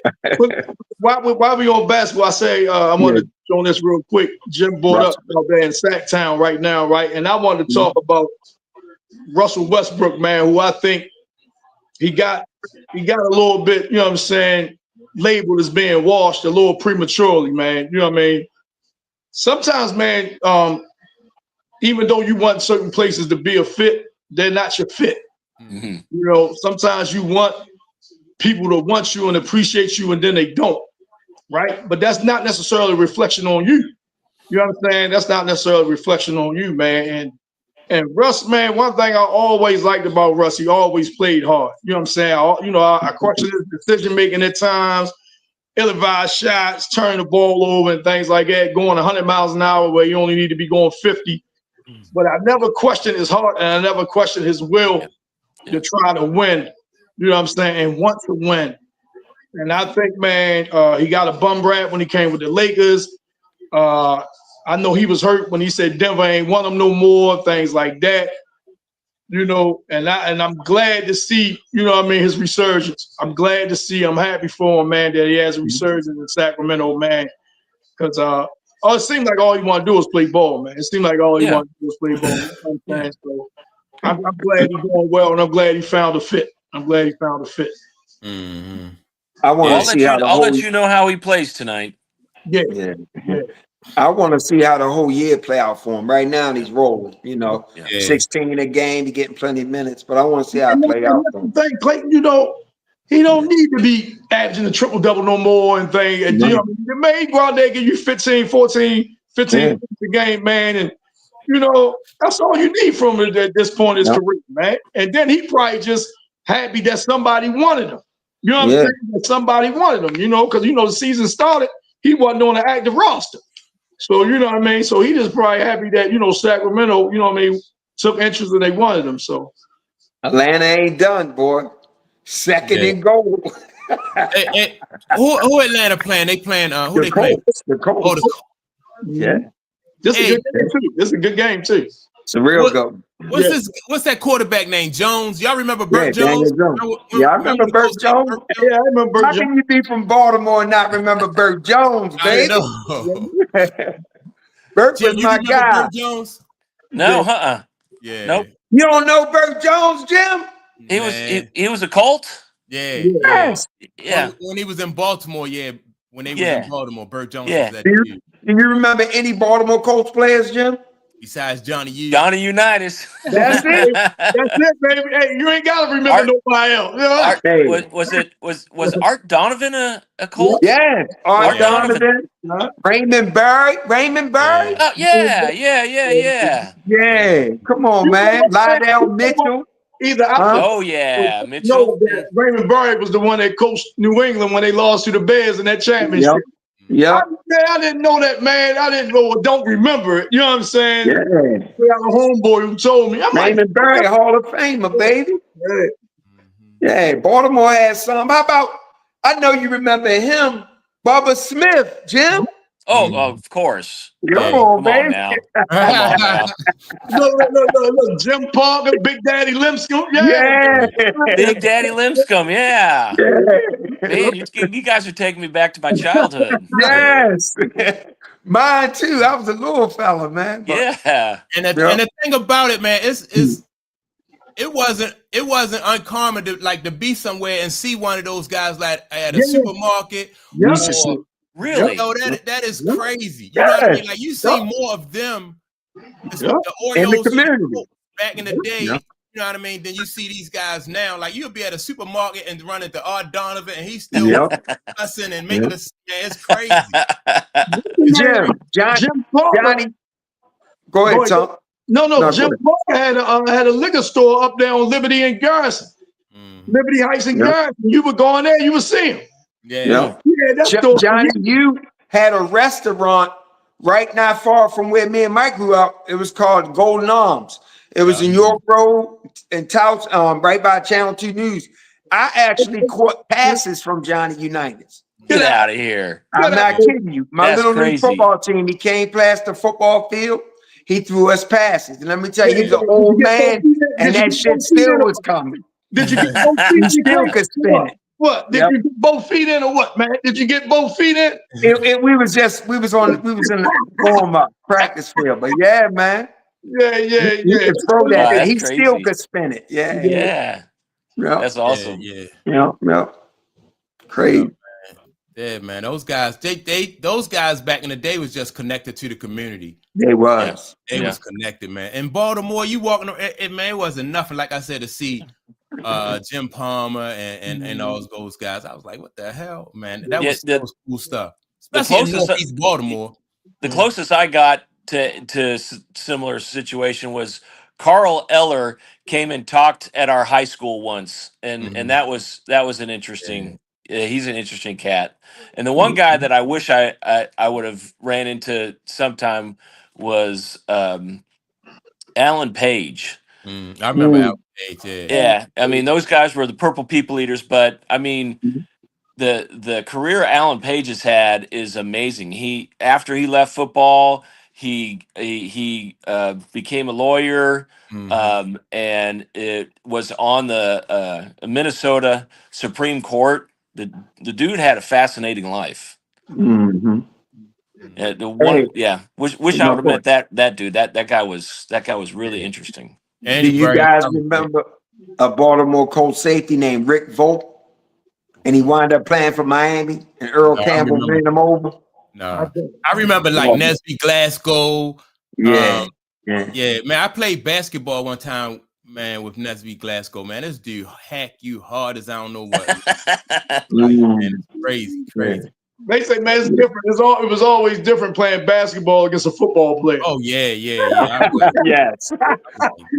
[SPEAKER 3] While we on basketball, I say I want to show this real quick. Jim brought up out there in Sacktown right now, right? And I wanted to talk about Russell Westbrook, man, who I think he got a little bit, you know what I'm saying, labeled as being washed a little prematurely, man. You know what I mean? Sometimes, man, even though you want certain places to be a fit, they're not your fit. You know, sometimes you want people to want you and appreciate you, and then they don't, right? But that's not necessarily a reflection on you. You understand? That's not necessarily a reflection on you, man. And Russ, man, one thing I always liked about Russ, he always played hard. You know what I'm saying? I question his decision making at times, ill-advised shots, turning the ball over and things like that, going 100 miles an hour where you only need to be going 50. But I never questioned his heart, and I never questioned his will to try to win. You know what I'm saying? And want to win. And I think, man, he got a bum rap when he came with the Lakers. I know he was hurt when he said Denver ain't want him no more, things like that. You know, and I'm glad to see, you know what I mean, his resurgence. I'm glad to see, I'm happy for him, man, that he has a resurgence in Sacramento, man. Because it seems like all he want to do is play ball, man. It seems like all he want to do is play ball. You know what I'm saying? So I'm glad he's doing well, and I'm glad he found a fit.
[SPEAKER 4] I want to see how
[SPEAKER 5] I'll let you know how he plays tonight.
[SPEAKER 3] Yeah.
[SPEAKER 4] I want to see how the whole year play out for him. Right now, he's rolling. You know, 16 a game, he's getting plenty of minutes. But I want to see how it play out for him.
[SPEAKER 3] Clayton, you know, he don't need to be averaging a triple-double no more and things. And, you know, he go out there and give you 15 points a game, man. And, you know, that's all you need from him at this point in his career, man. And then he probably just happy that somebody wanted him. You know what I'm saying? That somebody wanted him, you know, because, you know, the season started, he wasn't on the active roster. So, you know what I mean? So he just probably happy that, you know, Sacramento, you know what I mean, took interest and they wanted him. So
[SPEAKER 4] Atlanta ain't done, boy. Second in goal.
[SPEAKER 2] Who Atlanta playing? They playing who they playing?
[SPEAKER 4] The Colts.
[SPEAKER 2] Oh, the Colts.
[SPEAKER 4] Yeah.
[SPEAKER 3] This is a good game too. This is a good game too.
[SPEAKER 4] It's a real go.
[SPEAKER 2] What's that quarterback name? Jones. Y'all remember Burt Jones?
[SPEAKER 4] I remember Burt Jones.
[SPEAKER 3] Yeah, I remember Burt Jones.
[SPEAKER 4] How can you be from Baltimore and not remember Burt Jones, baby? Burt was my guy.
[SPEAKER 2] Burt Jones?
[SPEAKER 5] No,
[SPEAKER 2] Yeah.
[SPEAKER 5] Nope.
[SPEAKER 4] You don't know Burt Jones, Jim?
[SPEAKER 5] He was a Colt?
[SPEAKER 2] Yeah.
[SPEAKER 4] Yes.
[SPEAKER 5] Yeah.
[SPEAKER 2] When he was in Baltimore, when they was in Baltimore, Burt Jones was that
[SPEAKER 4] Do
[SPEAKER 2] dude.
[SPEAKER 4] you remember any Baltimore Colts players, Jim?
[SPEAKER 2] Besides Johnny U.
[SPEAKER 5] Johnny Unitas.
[SPEAKER 4] That's it.
[SPEAKER 3] That's it, baby. Hey, you ain't gotta remember nobody else. You know?
[SPEAKER 5] Was Art Donovan a Colt?
[SPEAKER 4] Yes. Art Donovan. Raymond Berry.
[SPEAKER 5] Oh, yeah.
[SPEAKER 4] Yeah. Come on, man. Lydell Mitchell.
[SPEAKER 5] Oh, yeah. Mitchell.
[SPEAKER 3] No, Raymond Berry was the one that coached New England when they lost to the Bears in that championship.
[SPEAKER 4] Yeah.
[SPEAKER 3] I didn't know that, man. I didn't know or don't remember it. You know what I'm saying?
[SPEAKER 4] Yeah.
[SPEAKER 3] We have a homeboy who told me. I'm
[SPEAKER 4] Raymond Berry, Hall of Famer, baby. Yeah. Baltimore has some. How about, I know you remember him, Bubba Smith, Jim?
[SPEAKER 5] Oh, of course.
[SPEAKER 4] Come
[SPEAKER 5] Hey,
[SPEAKER 4] on,
[SPEAKER 5] come
[SPEAKER 4] baby.
[SPEAKER 5] on now. Come on now.
[SPEAKER 3] Look, Jim Parker, Big Daddy Lipscomb.
[SPEAKER 4] Yeah.
[SPEAKER 5] Big Daddy Lipscomb, yeah. Man, you guys are taking me back to my childhood.
[SPEAKER 4] Yes. Mine too. I was a little fella, man. But,
[SPEAKER 5] Yeah.
[SPEAKER 2] And the thing about it, man, it wasn't uncommon to be somewhere and see one of those guys like at a supermarket.
[SPEAKER 3] Yeah.
[SPEAKER 2] Or,
[SPEAKER 5] Really?
[SPEAKER 2] that is crazy. You know what I mean? Like you see more of them, the
[SPEAKER 4] in the
[SPEAKER 2] Oreos
[SPEAKER 4] community
[SPEAKER 2] back in the day. You know what I mean? Then you see these guys now. Like you'll be at a supermarket and run into Art Donovan, and he's still cussing and making us. Man, it's crazy.
[SPEAKER 3] Jim Parker.
[SPEAKER 4] Johnny. Go ahead, Tom.
[SPEAKER 3] No, Jim Parker had a liquor store up there on Liberty and Garrison. Liberty Heights and Garrison. You were going there, you would see him.
[SPEAKER 4] Johnny, you had a restaurant right not far from where me and Mike grew up. It was called Golden Arms. It was in York Road in Taos, right by Channel 2 News. I actually caught passes from Johnny Unitas.
[SPEAKER 5] Get out of here.
[SPEAKER 4] I'm not kidding you. My
[SPEAKER 5] That's
[SPEAKER 4] little league
[SPEAKER 5] crazy.
[SPEAKER 4] football team, he came past the football field. He threw us passes. And let me tell you, he's an old man, and that shit still was coming.
[SPEAKER 3] Did you get both feet?
[SPEAKER 4] He still could spin it.
[SPEAKER 3] What? Did you get both feet in or what, man? Did you get both feet in?
[SPEAKER 4] We was in the warm-up practice field. But yeah, man.
[SPEAKER 3] Yeah.
[SPEAKER 4] You could throw that.
[SPEAKER 5] Wow,
[SPEAKER 4] He
[SPEAKER 5] that's
[SPEAKER 4] still
[SPEAKER 5] crazy.
[SPEAKER 4] could spin it. Yeah.
[SPEAKER 5] Yeah. That's awesome.
[SPEAKER 2] Yeah.
[SPEAKER 4] Crazy.
[SPEAKER 2] Yeah, man. Those guys, those guys back in the day was just connected to the community.
[SPEAKER 4] They was.
[SPEAKER 2] They was connected, man. In Baltimore, you walking, it wasn't nothing. Like I said, to see Jim Palmer and all those guys. I was like, what the hell, man? That was cool stuff. Especially in Northeast Baltimore.
[SPEAKER 5] The closest I got to similar situation was Carl Eller came and talked at our high school once, and that was an interesting. He's an interesting cat. And the one guy that I wish I would have ran into sometime was Alan Page.
[SPEAKER 2] I remember Alan Page.
[SPEAKER 5] Yeah, I mean those guys were the Purple People Eaters, but I mean the career Alan Page has had is amazing. After he left football, he became a lawyer, and it was on the Minnesota Supreme Court. The dude had a fascinating life.
[SPEAKER 4] Mm-hmm.
[SPEAKER 5] Wish I would have met that dude. That guy was really interesting.
[SPEAKER 4] Do you guys remember a Baltimore Colts safety named Rick Volk? And he wound up playing for Miami, and Earl Campbell ran him over.
[SPEAKER 2] No, I remember like Nesby Glasgow.
[SPEAKER 4] Yeah,
[SPEAKER 2] man. I played basketball one time, man, with Nesby Glasgow. Man, this dude hack you hard as I don't know what. Man, it's crazy.
[SPEAKER 3] They say, man, it's different. It was always different playing basketball against a football player.
[SPEAKER 2] Oh yeah.
[SPEAKER 4] Yes.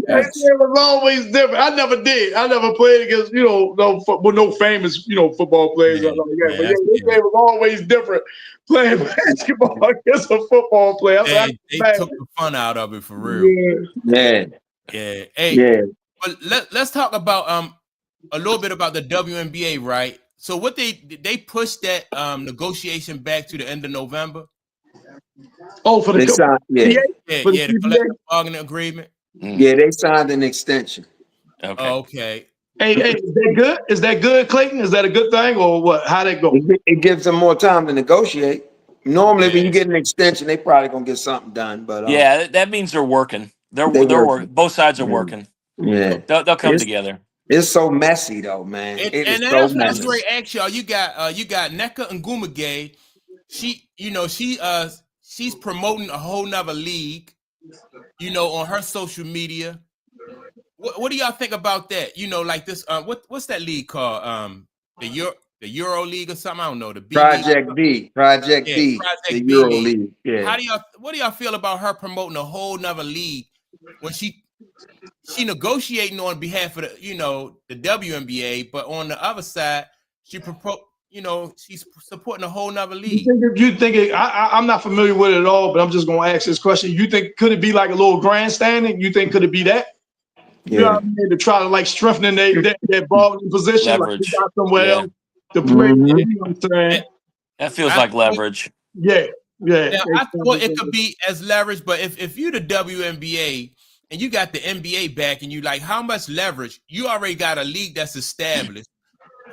[SPEAKER 3] They say it was always different. I never did. I never played against no famous football players. But they say it was always different playing basketball against a football player.
[SPEAKER 2] They took the fun out of it for real.
[SPEAKER 3] Yeah.
[SPEAKER 2] Hey, but let's talk about a little bit about the WNBA, right? So what they pushed that negotiation back to the end of November?
[SPEAKER 3] Oh, for the
[SPEAKER 2] the collective bargaining agreement.
[SPEAKER 4] Yeah, they signed an extension.
[SPEAKER 2] Okay.
[SPEAKER 3] Hey, is that good? Is that good, Clayton? Is that a good thing or what? How'd that go?
[SPEAKER 4] It gives them more time to negotiate. Normally, when you get an extension, they probably gonna get something done. But
[SPEAKER 5] that means they're working. They're working. Both sides are working.
[SPEAKER 4] Yeah,
[SPEAKER 5] they'll come together.
[SPEAKER 4] It's so messy though, man.
[SPEAKER 2] That's great. Actually, you got Nneka Ogwumike. She's promoting a whole nother league, on her social media. What do y'all think about that? Like this. What's that league called? The Euro League or something? I don't know. The B
[SPEAKER 4] Project
[SPEAKER 2] League.
[SPEAKER 4] Project B, the Euro League. Yeah.
[SPEAKER 2] What do y'all feel about her promoting a whole nother league when she negotiating on behalf of the WNBA, but on the other side, she's supporting a whole nother league.
[SPEAKER 3] You think I'm not familiar with it at all, but I'm just going to ask this question. You think could it be like a little grandstanding? You think could it be that?
[SPEAKER 4] Yeah.
[SPEAKER 3] You know what I mean? To try to strengthen their bargaining position,
[SPEAKER 5] leverage.
[SPEAKER 3] Got somewhere else to play.
[SPEAKER 4] Mm-hmm.
[SPEAKER 3] You know what I'm saying?
[SPEAKER 5] That feels like leverage.
[SPEAKER 3] Yeah. Yeah.
[SPEAKER 2] Now, I thought it could be as leverage, but if you're the WNBA and you got the NBA back and you like how much leverage, you already got a league that's established.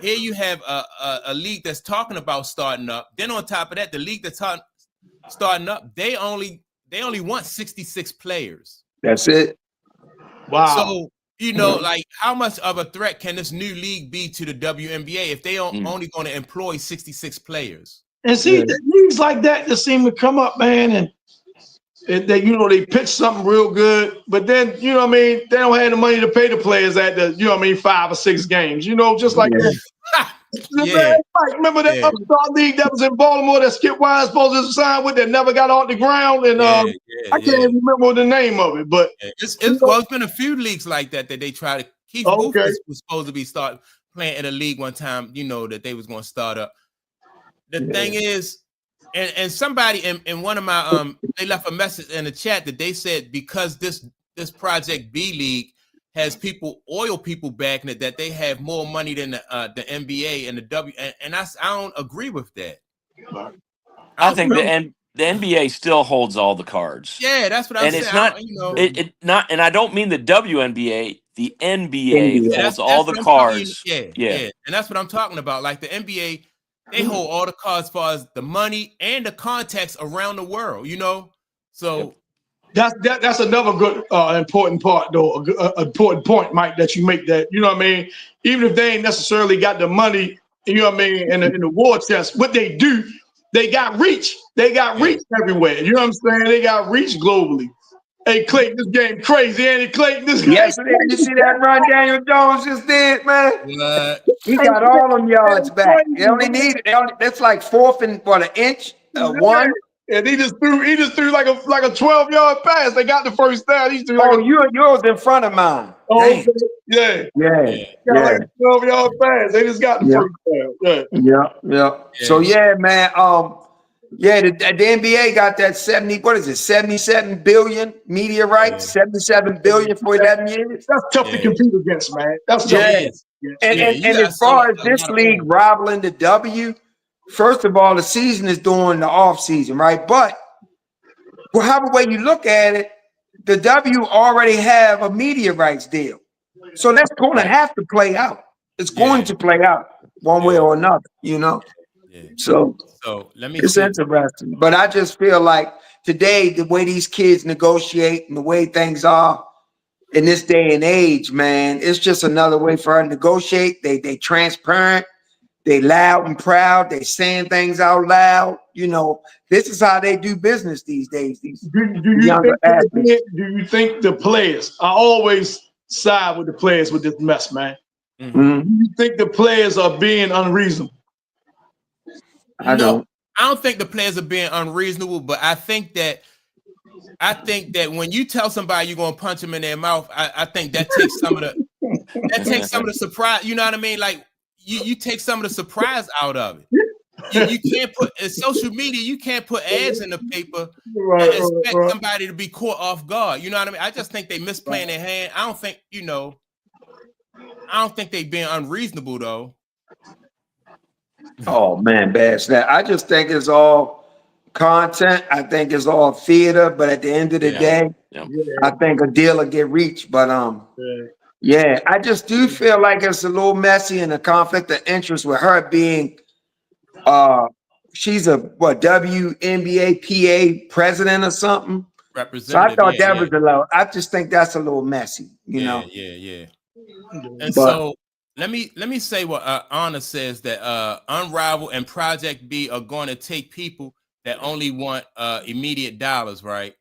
[SPEAKER 2] Here you have a league that's talking about starting up. Then on top of that, the league that's starting up, they only want 66 players.
[SPEAKER 4] That's it.
[SPEAKER 3] Wow.
[SPEAKER 2] So, you know, like how much of a threat can this new league be to the WNBA if they are only going to employ 66 players?
[SPEAKER 3] And see, leagues like that just seem to come up, man, and they, you know, they pitch something real good, but then, you know what I mean, they don't have the money to pay the players at the, you know what I mean, 5 or 6 games, you know, just like that.
[SPEAKER 2] Yeah.
[SPEAKER 3] Remember that upstart league that was in Baltimore that Skip Wise supposed to sign with that never got off the ground, and I can't even remember the name of it, but
[SPEAKER 2] it's been a few leagues like that they try to. Keith Booth was supposed to be start playing in a league one time, you know, that they was going to start up. The thing is, and somebody in one of my they left a message in the chat that they said because this Project B League has oil people backing it, that they have more money than the NBA and the W, and I don't agree with that.
[SPEAKER 5] I think the NBA still holds all the cards.
[SPEAKER 2] Yeah, that's what I'm saying.
[SPEAKER 5] And it's not, it not, and I don't mean the WNBA. The NBA holds all the cards.
[SPEAKER 2] Yeah, and that's what I'm talking about. Like the NBA, they hold all the cards as far as the money and the contacts around the world. You know, so.
[SPEAKER 3] That's another good important part, though. Important point, Mike, that you make. That, you know what I mean. Even if they ain't necessarily got the money, you know what I mean, in the war chest, what they do, they got reach. They got reach everywhere. You know what I'm saying? They got reach globally. Hey, Clayton, this game crazy, ain't it, Clayton? This
[SPEAKER 4] yes, man. You see that run Daniel Jones just did, man? He got all them yards back. They only need that's like fourth and an inch, one.
[SPEAKER 3] And he just threw like a 12-yard pass. They got the first down. He threw
[SPEAKER 4] yours in front of mine.
[SPEAKER 3] Oh, yeah. Like a 12-yard pass. They just got the first down.
[SPEAKER 4] Yeah. So man. The NBA got that 77 billion media rights, 77 billion for 11 years.
[SPEAKER 3] That's tough to compete against, man. That's tough.
[SPEAKER 4] And as far as this league rivaling the W, first of all, the season is during the off season, right? But however way you look at it, the W already have a media rights deal. So that's going to have to play out. It's going to play out one way or another, you know? So
[SPEAKER 2] let me.
[SPEAKER 4] It's interesting. But I just feel like today, the way these kids negotiate and the way things are in this day and age, man, it's just another way for her to negotiate. They transparent. They loud and proud. They saying things out loud. You know, this is how they do business these days. Do
[SPEAKER 3] you think the players? I always side with the players with this mess, man.
[SPEAKER 4] Mm-hmm.
[SPEAKER 3] Do you think the players are being unreasonable?
[SPEAKER 2] I don't think the players are being unreasonable, but I think that when you tell somebody you're gonna punch them in their mouth, I think that takes some of the surprise. You know what I mean? Like you take some of the surprise out of it. You can't put in social media. You can't put ads in the paper and expect somebody to be caught off guard. You know what I mean? I just think they misplaying their hand. I don't think they being unreasonable though.
[SPEAKER 4] Oh man, bad snap. I just think it's all content. I think it's all theater. But at the end of the day, I think a deal will get reached. But I just do feel like it's a little messy and a conflict of interest with her being she's a WNBA PA president or something. So I thought that was a little. I just think that's a little messy, you know.
[SPEAKER 2] Yeah. And so let me say what Anna says, that Unrivaled and Project B are going to take people that only want immediate dollars, right?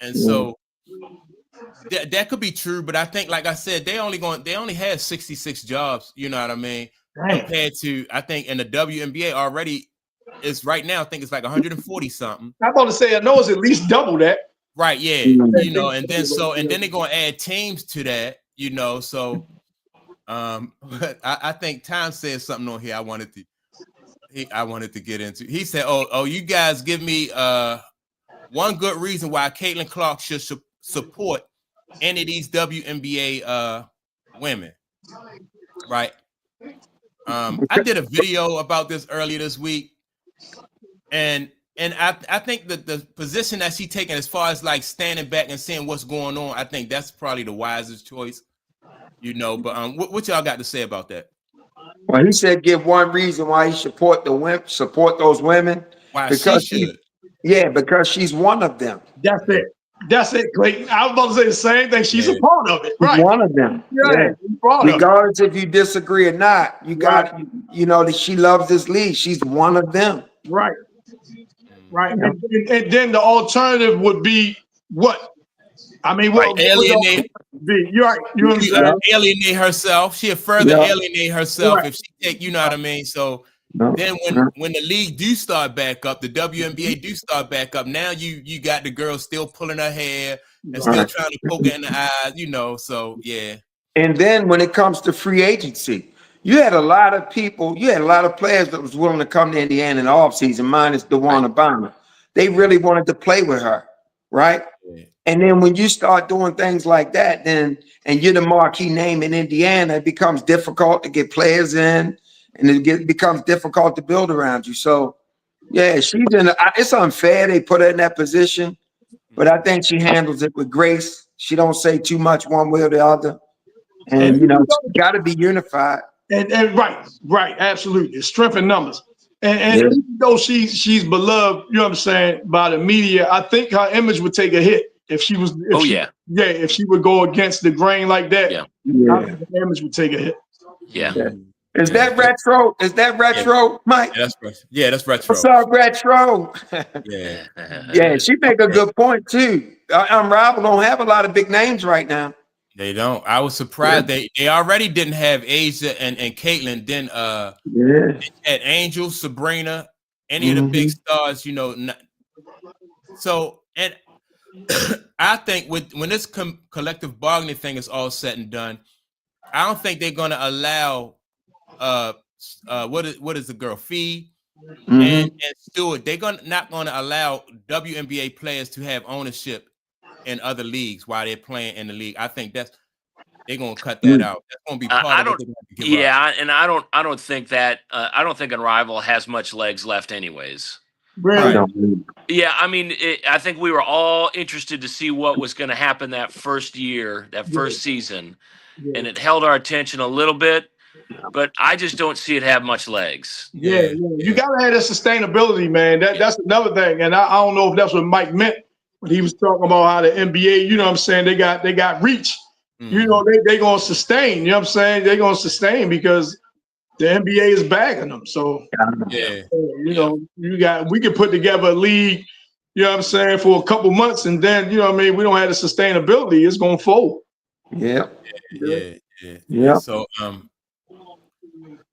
[SPEAKER 2] And so that could be true, but I think, like I said, they only had 66 jobs. You know what I mean? Compared to, I think in the WNBA already is right now, I think it's like 140 something.
[SPEAKER 3] I'm about to say, I know it's at least double that.
[SPEAKER 2] Right, yeah. You know, and then they're gonna add teams to that, you know. So but I think Tom said something on here I wanted to get into. He said, oh, you guys give me one good reason why Caitlin Clark should support any of these WNBA women, right? I did a video about this earlier this week, and And I think that the position that she's taking as far as like standing back and seeing what's going on, I think that's probably the wisest choice, you know. But what y'all got to say about that?
[SPEAKER 4] Well, he said give one reason why he support those women.
[SPEAKER 2] Why
[SPEAKER 4] because
[SPEAKER 2] she should?
[SPEAKER 4] Because she's one of them.
[SPEAKER 3] That's it. That's it, Clayton. I was about to say the same thing. She's a part of it,
[SPEAKER 4] She's
[SPEAKER 3] right?
[SPEAKER 4] one of them.
[SPEAKER 3] Yeah.
[SPEAKER 4] Regardless if you disagree or not, you got you know that she loves this league. She's one of them.
[SPEAKER 3] Right. Right. And then the alternative would be what? I mean, what
[SPEAKER 2] alienate.
[SPEAKER 3] You're right. You understand?
[SPEAKER 2] Alienate herself. She'll further alienate herself if she take. You know what I mean? So then when the league do start back up, the WNBA do start back up. Now you got the girl still pulling her hair and still trying to poke her in the eyes. You know. So yeah.
[SPEAKER 4] And then when it comes to free agency, you had a lot of people, you had a lot of players that was willing to come to Indiana in the offseason, minus DeWanna Bonner. They really wanted to play with her, right? Yeah. And then when you start doing things like that, then and you're the marquee name in Indiana, it becomes difficult to get players in, and it becomes difficult to build around you. So, yeah, it's unfair they put her in that position, but I think she handles it with grace. She don't say too much one way or the other. And you know, it's got to be unified.
[SPEAKER 3] And right, absolutely. Strength in numbers. And even though she's beloved, you know what I'm saying, by the media, I think her image would take a hit if she was. If she would go against the grain like that. I think her image would take a hit.
[SPEAKER 4] Is that retro? Is that retro, Mike?
[SPEAKER 2] Yeah, that's retro.
[SPEAKER 4] What's up, retro? Yeah, she make a good point too. Unrivaled don't have a lot of big names right now.
[SPEAKER 2] They don't. I was surprised they already didn't have Asia and Caitlin. Then they had Angel, Sabrina, any of the big stars, you know. So and I think when this collective bargaining thing is all said and done, I don't think they're gonna allow what is the girl Fee and Stewart. They're not gonna allow WNBA players to have ownership in other leagues while they're playing in the league. I think they're gonna cut that out. That's gonna be part of it.
[SPEAKER 5] And I don't think that I don't think Unrivaled has much legs left, anyways.
[SPEAKER 3] Right.
[SPEAKER 5] Yeah, I mean, I think we were all interested to see what was going to happen that first year, that first season, and it held our attention a little bit. But I just don't see it have much legs.
[SPEAKER 3] Yeah. You gotta have that sustainability, man. That's another thing, and I don't know if that's what Mike meant. He was talking about how the NBA, you know what I'm saying, they got reach. You know, they gonna sustain, you know what I'm saying? They're gonna sustain because the NBA is bagging them. So you know, we can put together a league, you know what I'm saying, for a couple months, and then you know what I mean, we don't have the sustainability, it's gonna fold.
[SPEAKER 2] Yeah.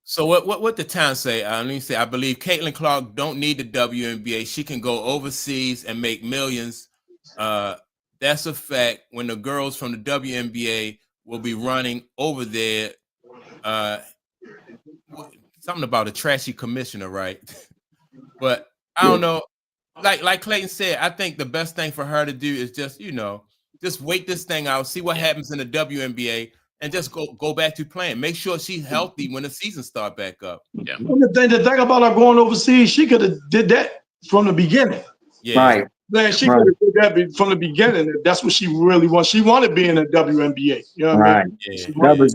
[SPEAKER 2] So what the town say? Let me say, I believe Caitlin Clark don't need the WNBA. She can go overseas and make millions. That's a fact. When the girls from the WNBA will be running over there, something about a trashy commissioner, right? But I don't know. Like Clayton said, I think the best thing for her to do is just wait this thing out, see what happens in the WNBA, and just go back to playing. Make sure she's healthy when the season start back up. Yeah.
[SPEAKER 3] The thing about her going overseas, she could have did that from the beginning.
[SPEAKER 2] Yeah.
[SPEAKER 4] Right.
[SPEAKER 3] Man, she could have did that from the beginning. That's what she really wants. She wanted to be in the WNBA. You know what I mean?
[SPEAKER 2] Yeah.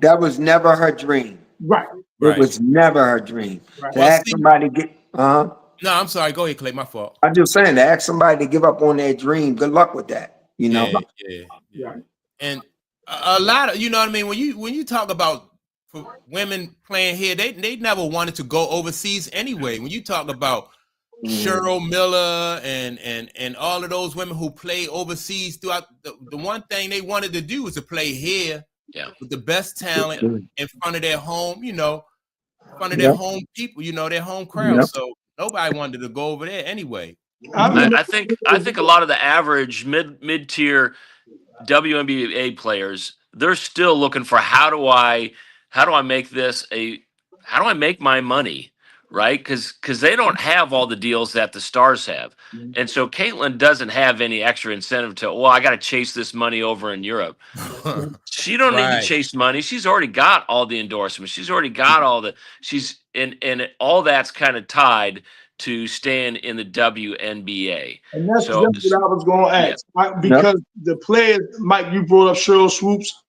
[SPEAKER 4] That was never her dream.
[SPEAKER 3] Right.
[SPEAKER 4] It was never her dream.
[SPEAKER 3] Right.
[SPEAKER 4] To ask somebody to get
[SPEAKER 2] No, I'm sorry. Go ahead, Clay. My fault.
[SPEAKER 4] I'm just saying, to ask somebody to give up on their dream, good luck with that. You know?
[SPEAKER 2] Yeah. And a lot of, you know what I mean? When you talk about women playing here, they never wanted to go overseas anyway. When you talk about Cheryl Miller and all of those women who play overseas throughout, the one thing they wanted to do was to play here with the best talent in front of their home, in front of their home people, their home crowd. So nobody wanted to go over there anyway.
[SPEAKER 5] I think a lot of the average mid-tier WNBA players, they're still looking for how do I make my money, right? Because they don't have all the deals that the stars have. And so Caitlin doesn't have any extra incentive I got to chase this money over in Europe. She don't need to chase money. She's already got all the endorsements. She's already got all the all that's kind of tied to staying in the WNBA.
[SPEAKER 3] And that's
[SPEAKER 5] So-
[SPEAKER 3] just what I was going to ask. Because the players, Mike, you brought up Cheryl Swoops,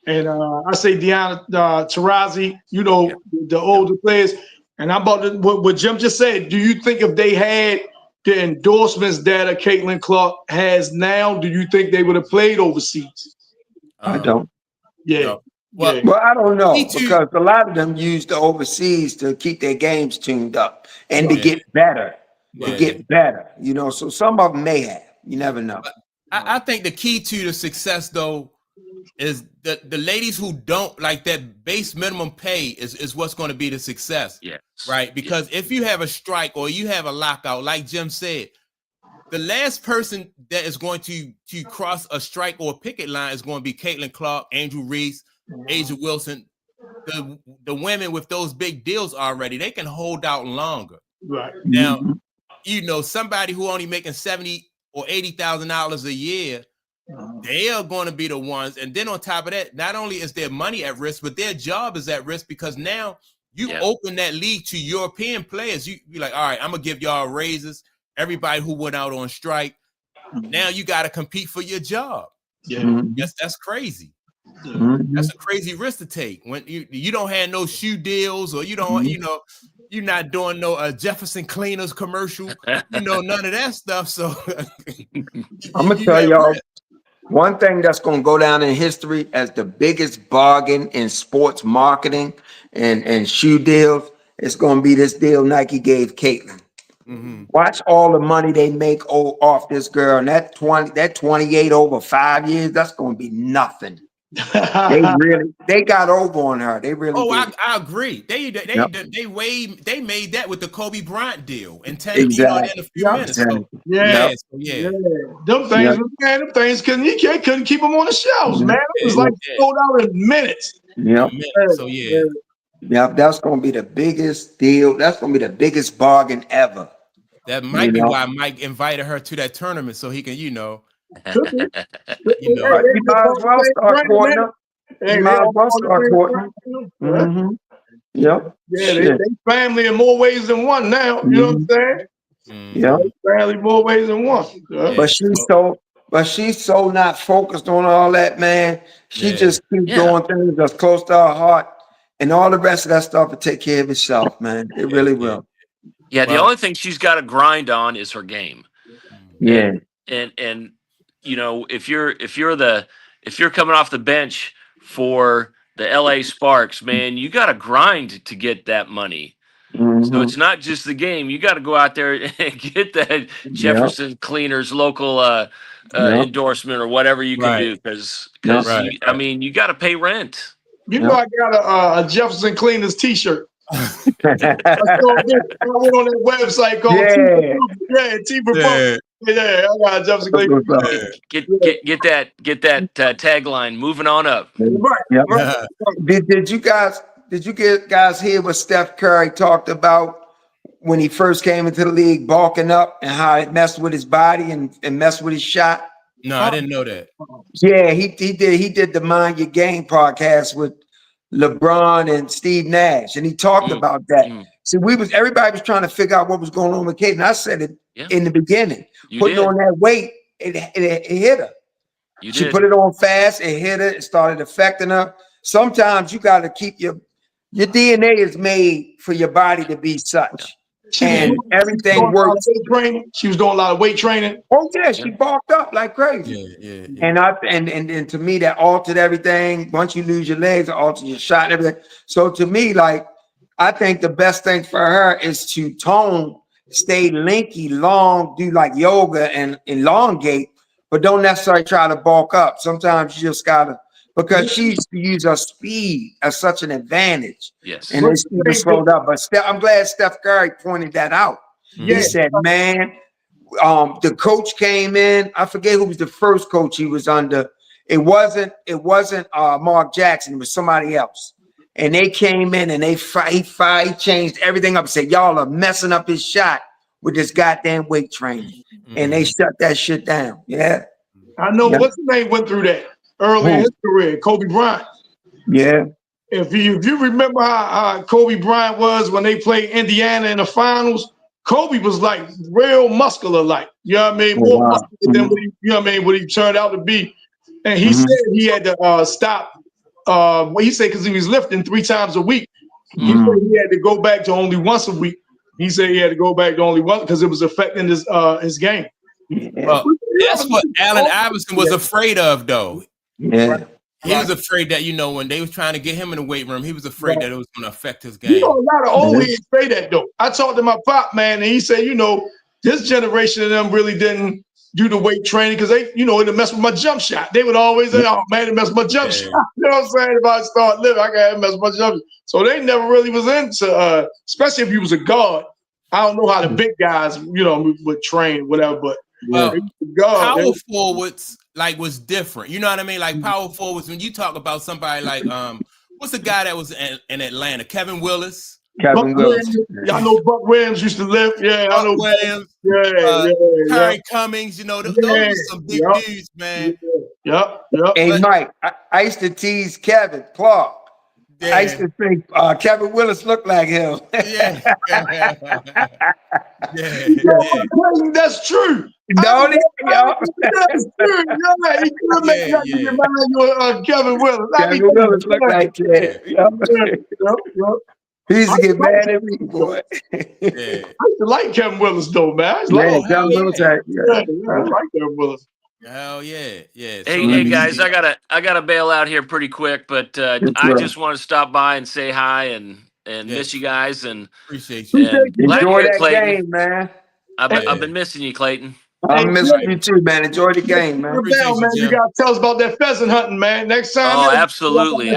[SPEAKER 3] and I say Deanna Taurasi, you know, the older players. And I'm about to, what Jim just said, do you think if they had the endorsements that a Caitlin Clark has now, do you think they would have played overseas?
[SPEAKER 4] I don't.
[SPEAKER 3] Yeah.
[SPEAKER 2] No. Well,
[SPEAKER 3] Yeah.
[SPEAKER 4] Well, I don't know,
[SPEAKER 2] Me too.
[SPEAKER 4] because a lot of them use the overseas to keep their games tuned up and to
[SPEAKER 2] Yeah.
[SPEAKER 4] get better.
[SPEAKER 2] Yeah.
[SPEAKER 4] To get better, you know. So some of them may have. You never know.
[SPEAKER 2] I think the key to the success, though, is the ladies who don't like that base minimum pay is what's going to be the success.
[SPEAKER 5] Yes.
[SPEAKER 2] Right. Because if you have a strike or you have a lockout, like Jim said, the last person that is going to cross a strike or a picket line is going to be Caitlin Clark, Angel Reese, Asia Wilson. The women with those big deals already, they can hold out longer.
[SPEAKER 3] Right.
[SPEAKER 2] Now, you know, somebody who only making $70,000 or $80,000 a year, they are going to be the ones. And then on top of that, not only is their money at risk, but their job is at risk, because now you open that league to European players. You be like, all right, I'm gonna give y'all raises. Everybody who went out on strike, now you got to compete for your job.
[SPEAKER 3] Yeah.
[SPEAKER 2] Yes, that's crazy.
[SPEAKER 4] Mhm.
[SPEAKER 2] That's a crazy risk to take when you don't have no shoe deals, or you don't, you know, you're not doing no Jefferson Cleaners commercial, you know, none of that stuff. So
[SPEAKER 4] I'm gonna tell
[SPEAKER 2] at
[SPEAKER 4] y'all
[SPEAKER 2] risk.
[SPEAKER 4] one thing that's gonna go down in history as the biggest bargain in sports marketing and shoe deals. It's gonna be this deal Nike gave Caitlin.
[SPEAKER 2] Mhm.
[SPEAKER 4] Watch all the money they make off this girl, and that 28 over 5 years, that's gonna be nothing. They got over on her. They really
[SPEAKER 2] Oh,
[SPEAKER 4] did.
[SPEAKER 2] I agree. They made that with the Kobe Bryant deal in 10,
[SPEAKER 4] Exactly.
[SPEAKER 2] in a few minutes. So,
[SPEAKER 3] Yeah.
[SPEAKER 2] yeah.
[SPEAKER 3] Them things, man, them things couldn't keep them on the shelves, man. It was like sold out in minutes.
[SPEAKER 4] Yep.
[SPEAKER 2] So yeah.
[SPEAKER 4] Yep, that's gonna be the biggest deal. That's gonna be the biggest bargain ever.
[SPEAKER 2] That might be why Mike invited her to that tournament, so he can, you know.
[SPEAKER 4] But you might as well start courting her. You might as well start courting her. Mhm. Yep.
[SPEAKER 3] Yeah, they family in more ways than one now. You know what I'm saying?
[SPEAKER 4] Yeah.
[SPEAKER 3] Family more ways than one.
[SPEAKER 4] But she's so not focused on all that, man. She just keeps doing things that's close to her heart, and all the rest of that stuff will take care of itself, man. It really will.
[SPEAKER 5] Yeah, the only thing she's got to grind on is her game.
[SPEAKER 4] Yeah.
[SPEAKER 5] And you know, if you're coming off the bench for the LA Sparks, man, you got to grind to get that money. So it's not just the game. You got to go out there and get that Jefferson Cleaners local endorsement or whatever you can do, because I mean, you got to pay rent.
[SPEAKER 3] You know, I got a Jefferson Cleaners T-shirt. I went on that website called T I got a Jefferson Cleaners.
[SPEAKER 5] Get that tagline. Moving on up.
[SPEAKER 4] Right. Did you guys hear what Steph Curry talked about when he first came into the league, bulking up, and how it messed with his body and messed with his shot?
[SPEAKER 2] No, I didn't know that.
[SPEAKER 4] Yeah, he did the Mind Your Game podcast with LeBron and Steve Nash, and he talked about that. See, everybody was trying to figure out what was going on with Kate, and I said it in the beginning. Putting on that weight, it hit her. She put it on fast, it hit her, it started affecting her. Sometimes you got to keep your DNA is made for your body to be such. And everything works.
[SPEAKER 3] She was doing a lot of weight training.
[SPEAKER 4] Oh yeah, she bulked up like crazy. And to me, that altered everything. Once you lose your legs, it alters your shot and everything. So to me, like, I think the best thing for her is to tone, stay linky, long, do like yoga and elongate, but don't necessarily try to bulk up. Sometimes you just gotta, because she used to use her speed as such an advantage.
[SPEAKER 5] Yes.
[SPEAKER 4] And it's even slowed up. But I'm glad Steph Curry pointed that out. He said, man, the coach came in. I forget who was the first coach he was under. It wasn't Mark Jackson. It was somebody else. And they came in and he changed everything up and said, y'all are messing up his shot with this goddamn weight training. And they shut that shit down. Yeah.
[SPEAKER 3] I know what's his name went through that early in his career, Kobe Bryant.
[SPEAKER 4] Yeah.
[SPEAKER 3] If you remember how Kobe Bryant was when they played Indiana in the finals, Kobe was like real muscular, like, you know what I mean?
[SPEAKER 4] Oh,
[SPEAKER 3] More
[SPEAKER 4] wow.
[SPEAKER 3] muscular than what he, you know what I mean, what he turned out to be. And he
[SPEAKER 4] Mhm.
[SPEAKER 3] said he had to stop. What he said, because he was lifting 3 times a week. He said he had to go back to only once a week. He said he had to go back to only once because it was affecting his game.
[SPEAKER 4] Yeah.
[SPEAKER 2] That's what Allen Iverson was afraid of, though.
[SPEAKER 4] Yeah.
[SPEAKER 2] He was afraid that, you know, when they was trying to get him in the weight room, he was afraid that it was going to affect his game.
[SPEAKER 3] You know, a lot of old heads say that, though. I talked to my pop, man, and he said, you know, this generation of them really didn't do the weight training because they, you know, it'd mess with my jump shot. They would always say, oh, man, it messed with my jump shot. You know what I'm saying? If I start living, I got to mess with my jump shot. So they never really was into, especially if you was a guard. I don't know how the big guys, you know, would train, whatever, but
[SPEAKER 2] Well,
[SPEAKER 3] guard,
[SPEAKER 2] power forwards like was different. You know what I mean? Like power forwards, when you talk about somebody like what's the guy that was in Atlanta? Kevin Willis.
[SPEAKER 4] Kevin Willis.
[SPEAKER 3] Y'all know Buck Williams used to live. Yeah, I know
[SPEAKER 2] Williams. Terry Cummings. You know, those were some big dudes, man.
[SPEAKER 3] Yep.
[SPEAKER 4] Hey, Mike, I used to tease Kevin Clark.
[SPEAKER 2] Yeah.
[SPEAKER 4] I used to think Kevin Willis looked like him.
[SPEAKER 2] Yeah.
[SPEAKER 3] That's true.
[SPEAKER 4] Don't it?
[SPEAKER 3] That's true. Yeah, he could make that remind you of Kevin Willis.
[SPEAKER 4] Kevin Willis looked like that.
[SPEAKER 3] Yep.
[SPEAKER 4] He used to get mad at me, boy.
[SPEAKER 3] I used to like Kevin Willis, though, man. I
[SPEAKER 4] Kevin Willis.
[SPEAKER 3] I like Kevin Willis.
[SPEAKER 2] Hell yeah.
[SPEAKER 5] Hey guys, I gotta bail out here pretty quick, but I just want to stop by and say hi and miss you guys and
[SPEAKER 2] appreciate you.
[SPEAKER 4] Enjoy that
[SPEAKER 5] Clayton.
[SPEAKER 4] game, man.
[SPEAKER 5] I've been missing you, Clayton.
[SPEAKER 4] I'm missing you too, man. Enjoy the game, man.
[SPEAKER 3] You gotta tell us about that pheasant hunting, man. Next time.
[SPEAKER 5] Oh, absolutely.
[SPEAKER 4] Do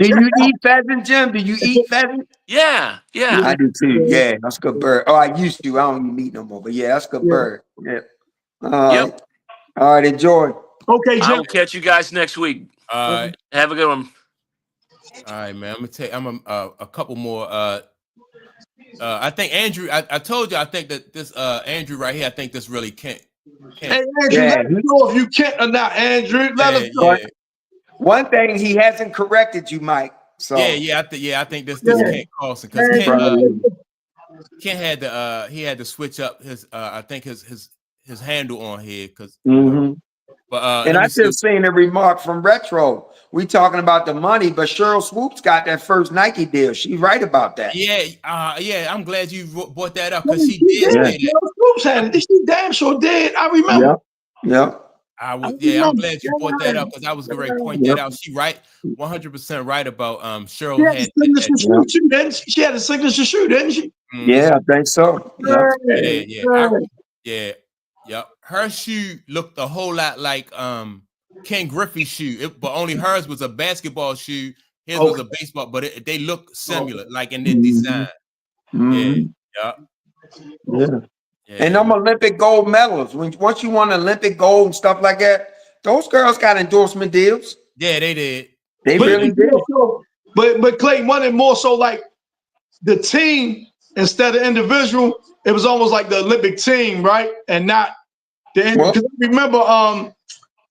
[SPEAKER 4] you eat pheasant, Jim? Do you eat pheasant?
[SPEAKER 5] Yeah.
[SPEAKER 4] I do too. Yeah, that's a good bird. Oh, I used to. I don't even eat no more. But yeah, that's a good bird. Yeah.
[SPEAKER 5] Yep.
[SPEAKER 4] All right, enjoy.
[SPEAKER 3] Okay, Jim.
[SPEAKER 5] I'll catch you guys next week.
[SPEAKER 2] All right.
[SPEAKER 5] Have a good one.
[SPEAKER 2] All right, man. I'm gonna take. I'm a couple more. I think Andrew. I told you. I think that this Andrew right here. I think this really can't.
[SPEAKER 3] Hey, Andrew, let us know if you can't or not, Andrew. Let us know.
[SPEAKER 4] One thing he hasn't corrected you, Mike. So
[SPEAKER 2] I think this Kent Carlson because Kent had to he had to switch up his I think his handle on here because. But
[SPEAKER 4] and I just seen a remark from Retro. We talking about the money, but Cheryl Swoops got that first Nike deal. She's right about that.
[SPEAKER 2] Yeah. I'm glad you brought that up because she did say that.
[SPEAKER 3] Cheryl Swoops had it. She damn sure did. I remember.
[SPEAKER 4] Yeah.
[SPEAKER 2] I'm glad you brought that up because I was going to point that out. She 100% right about Cheryl had
[SPEAKER 3] she had a signature shoe, didn't she?
[SPEAKER 4] Yeah, I think so.
[SPEAKER 2] Yeah. Her shoe looked a whole lot like Ken Griffey's shoe, but only hers was a basketball shoe. His was a baseball, but they look similar, like in their design.
[SPEAKER 4] Yeah. And them Olympic gold medals. Once you won Olympic gold and stuff like that, those girls got endorsement deals.
[SPEAKER 2] Yeah, they did.
[SPEAKER 4] They really did.
[SPEAKER 3] But Clay wanted more so like the team instead of individual. It was almost like the Olympic team, right? And not the end. Because remember,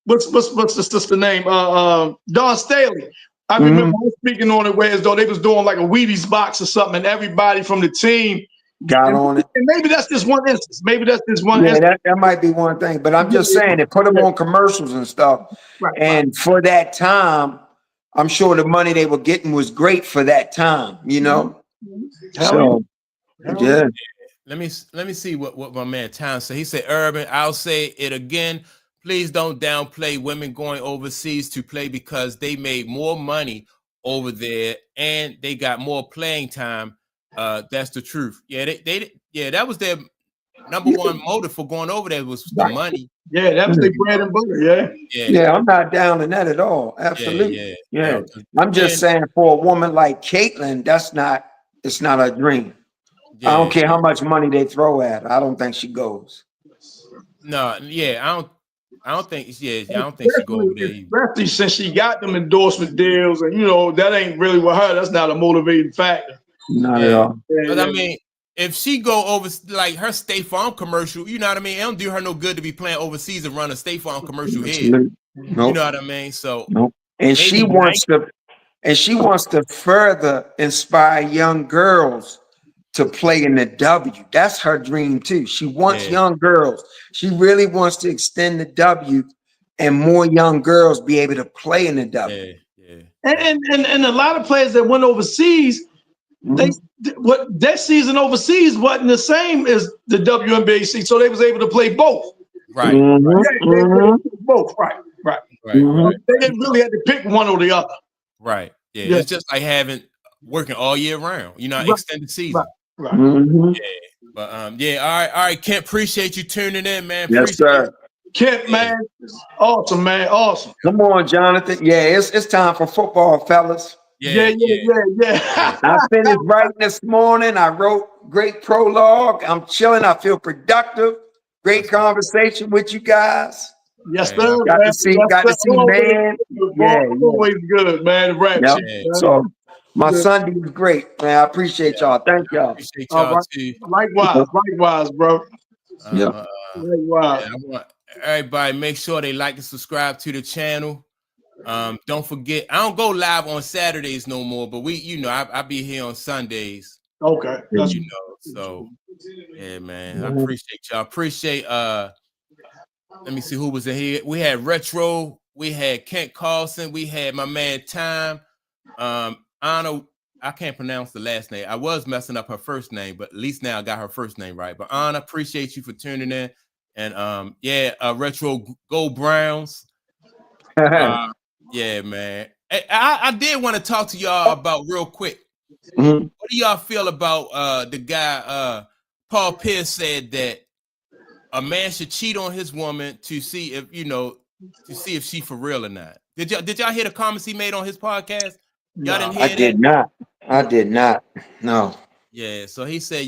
[SPEAKER 3] what's the sister name? Dawn Staley. I remember speaking on it where as though they was doing like a Wheaties box or something, and everybody from the team
[SPEAKER 4] got on it.
[SPEAKER 3] And maybe that's just one instance.
[SPEAKER 4] That might be one thing. But I'm just saying they put them on commercials and stuff. And for that time, I'm sure the money they were getting was great for that time, you know. So yeah.
[SPEAKER 2] Let me see what my man Town said. He said, Urban, I'll say it again. Please don't downplay women going overseas to play because they made more money over there and they got more playing time. That's the truth. Yeah, that was their number one motive for going over there was the money.
[SPEAKER 3] Yeah, that was their bread and butter.
[SPEAKER 4] Yeah, I'm not down in that at all. Absolutely. Yeah. I'm just saying for a woman like Caitlin, it's not a dream. I don't care how much money they throw at her. I don't think she goes.
[SPEAKER 2] No, I don't think she go over there.
[SPEAKER 3] Especially since she got them endorsement deals, and that ain't really with her. That's not a motivating factor.
[SPEAKER 4] Not at all.
[SPEAKER 2] But I mean, if she go over like her State Farm commercial, you know what I mean? It don't do her no good to be playing overseas and run a State Farm commercial here. Nope. You know what I mean? So
[SPEAKER 4] and she wants to further inspire young girls to play in the W. That's her dream too. She wants
[SPEAKER 2] Yeah.
[SPEAKER 4] young girls. She really wants to extend the W and more young girls be able to play in the W.
[SPEAKER 2] Yeah.
[SPEAKER 3] And a lot of players that went overseas, what that season overseas wasn't the same as the WNBA season, so they was able to play both.
[SPEAKER 2] Right.
[SPEAKER 3] Both. Right. They didn't really have to pick one or the other.
[SPEAKER 2] Right. Yeah.
[SPEAKER 3] Yeah.
[SPEAKER 2] It's just like having working all year round. You know, extended season.
[SPEAKER 3] Right.
[SPEAKER 2] Yeah. But yeah. All right. Kent, appreciate you tuning in, man.
[SPEAKER 4] Yes, sir.
[SPEAKER 3] Kent, man, awesome, man, awesome.
[SPEAKER 4] Come on, Jonathan. Yeah, it's time for football, fellas.
[SPEAKER 3] Yeah.
[SPEAKER 4] I finished writing this morning. I wrote great prologue. I'm chilling. I feel productive. Great conversation with you guys.
[SPEAKER 3] Yes, sir.
[SPEAKER 4] Got to see, man. Yeah,
[SPEAKER 3] always good, man. Rap shit,
[SPEAKER 2] Yeah.
[SPEAKER 3] man.
[SPEAKER 4] So my Sunday was great, man. I appreciate y'all. Thank y'all.
[SPEAKER 2] Appreciate y'all too.
[SPEAKER 3] Likewise, bro.
[SPEAKER 4] Yeah.
[SPEAKER 3] Likewise.
[SPEAKER 2] I want everybody make sure they like and subscribe to the channel. Don't forget, I don't go live on Saturdays no more, but I be here on Sundays.
[SPEAKER 3] Okay. That's
[SPEAKER 2] So yeah, man. I appreciate y'all. Appreciate let me see who was in here. We had Retro, we had Kent Carlson, we had my man Time. Anna, I can't pronounce the last name. I was messing up her first name, but at least now I got her first name right. But Anna, appreciate you for tuning in. And Retro Go Browns. Yeah, man. I did want to talk to y'all about real quick. What do y'all feel about the guy Paul Pierce said that a man should cheat on his woman to see if she for real or not? Did y'all hear the comments he made on his podcast? Y'all didn't hear that?
[SPEAKER 4] I did not. No.
[SPEAKER 2] Yeah, so he said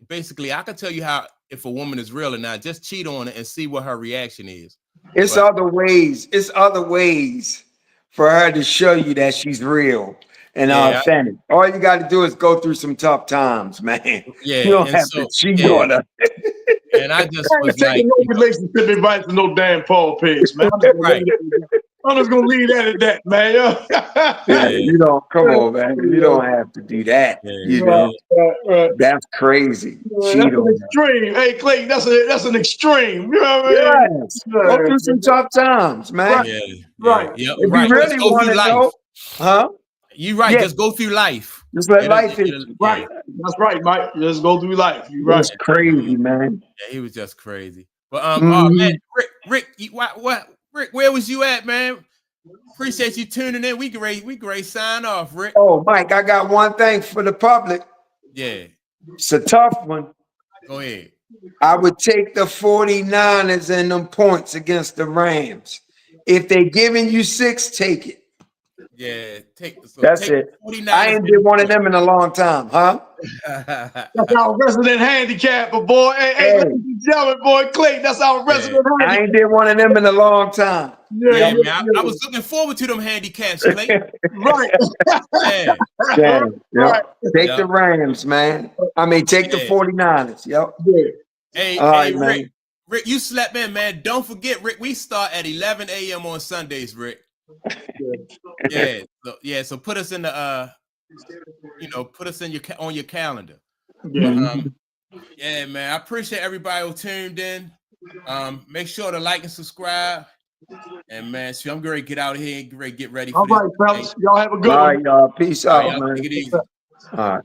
[SPEAKER 2] basically I can tell you how if a woman is real or not. Just cheat on it and see what her reaction is.
[SPEAKER 4] It's other ways. It's other ways for her to show you that she's real and authentic. All you got to do is go through some tough times, man.
[SPEAKER 2] Yeah,
[SPEAKER 4] you don't have to cheat on her.
[SPEAKER 2] And I just was like,
[SPEAKER 3] no relationship advice to no damn Paul Pierce, man. I'm just gonna leave that at that, man.
[SPEAKER 4] Yeah, you don't come on, man. You don't have to do that. That's crazy.
[SPEAKER 3] That's an extreme. Hey, Clayton, that's an extreme. You know what I mean?
[SPEAKER 4] Yes. Go through some tough times, man.
[SPEAKER 3] Right.
[SPEAKER 2] Yeah,
[SPEAKER 4] if you really want to know,
[SPEAKER 2] you're right.
[SPEAKER 4] Yeah.
[SPEAKER 2] Just go through life.
[SPEAKER 4] Just let life hit you.
[SPEAKER 3] Right. That's right, Mike. Just go through life. You're right.
[SPEAKER 4] That's crazy, man.
[SPEAKER 2] Yeah, he was just crazy. But oh man, Rick, Rick, where was you at, man? Appreciate you tuning in. We great sign off, Rick.
[SPEAKER 4] Oh, Mike, I got one thing for the public.
[SPEAKER 2] Yeah.
[SPEAKER 4] It's a tough one.
[SPEAKER 2] Go ahead.
[SPEAKER 4] I would take the 49ers and them points against the Rams. If they giving you 6, take it.
[SPEAKER 2] Yeah,
[SPEAKER 4] that's it. I ain't been one of them in a long time, huh?
[SPEAKER 3] That's our resident handicapper, boy. Hey, ladies and gentlemen, boy, Clay, that's our resident handicapper.
[SPEAKER 4] I ain't been one of them in a long time.
[SPEAKER 2] Man, I was looking forward to them handicaps, Clay.
[SPEAKER 3] Right.
[SPEAKER 4] Right. Take the Rams, man. I mean, take the 49ers. Yep.
[SPEAKER 2] Hey, Rick, you slept in, man. Don't forget, Rick, we start at 11 a.m. on Sundays, Rick. So put us in the put us in on your calendar. Yeah, man. I appreciate everybody who tuned in. Make sure to like and subscribe. And man, so I'm going to get out of here and get ready for
[SPEAKER 3] all right, fellas. Y'all have a good one.
[SPEAKER 4] All right, y'all. Peace out, man.
[SPEAKER 2] Take it easy.
[SPEAKER 4] All right.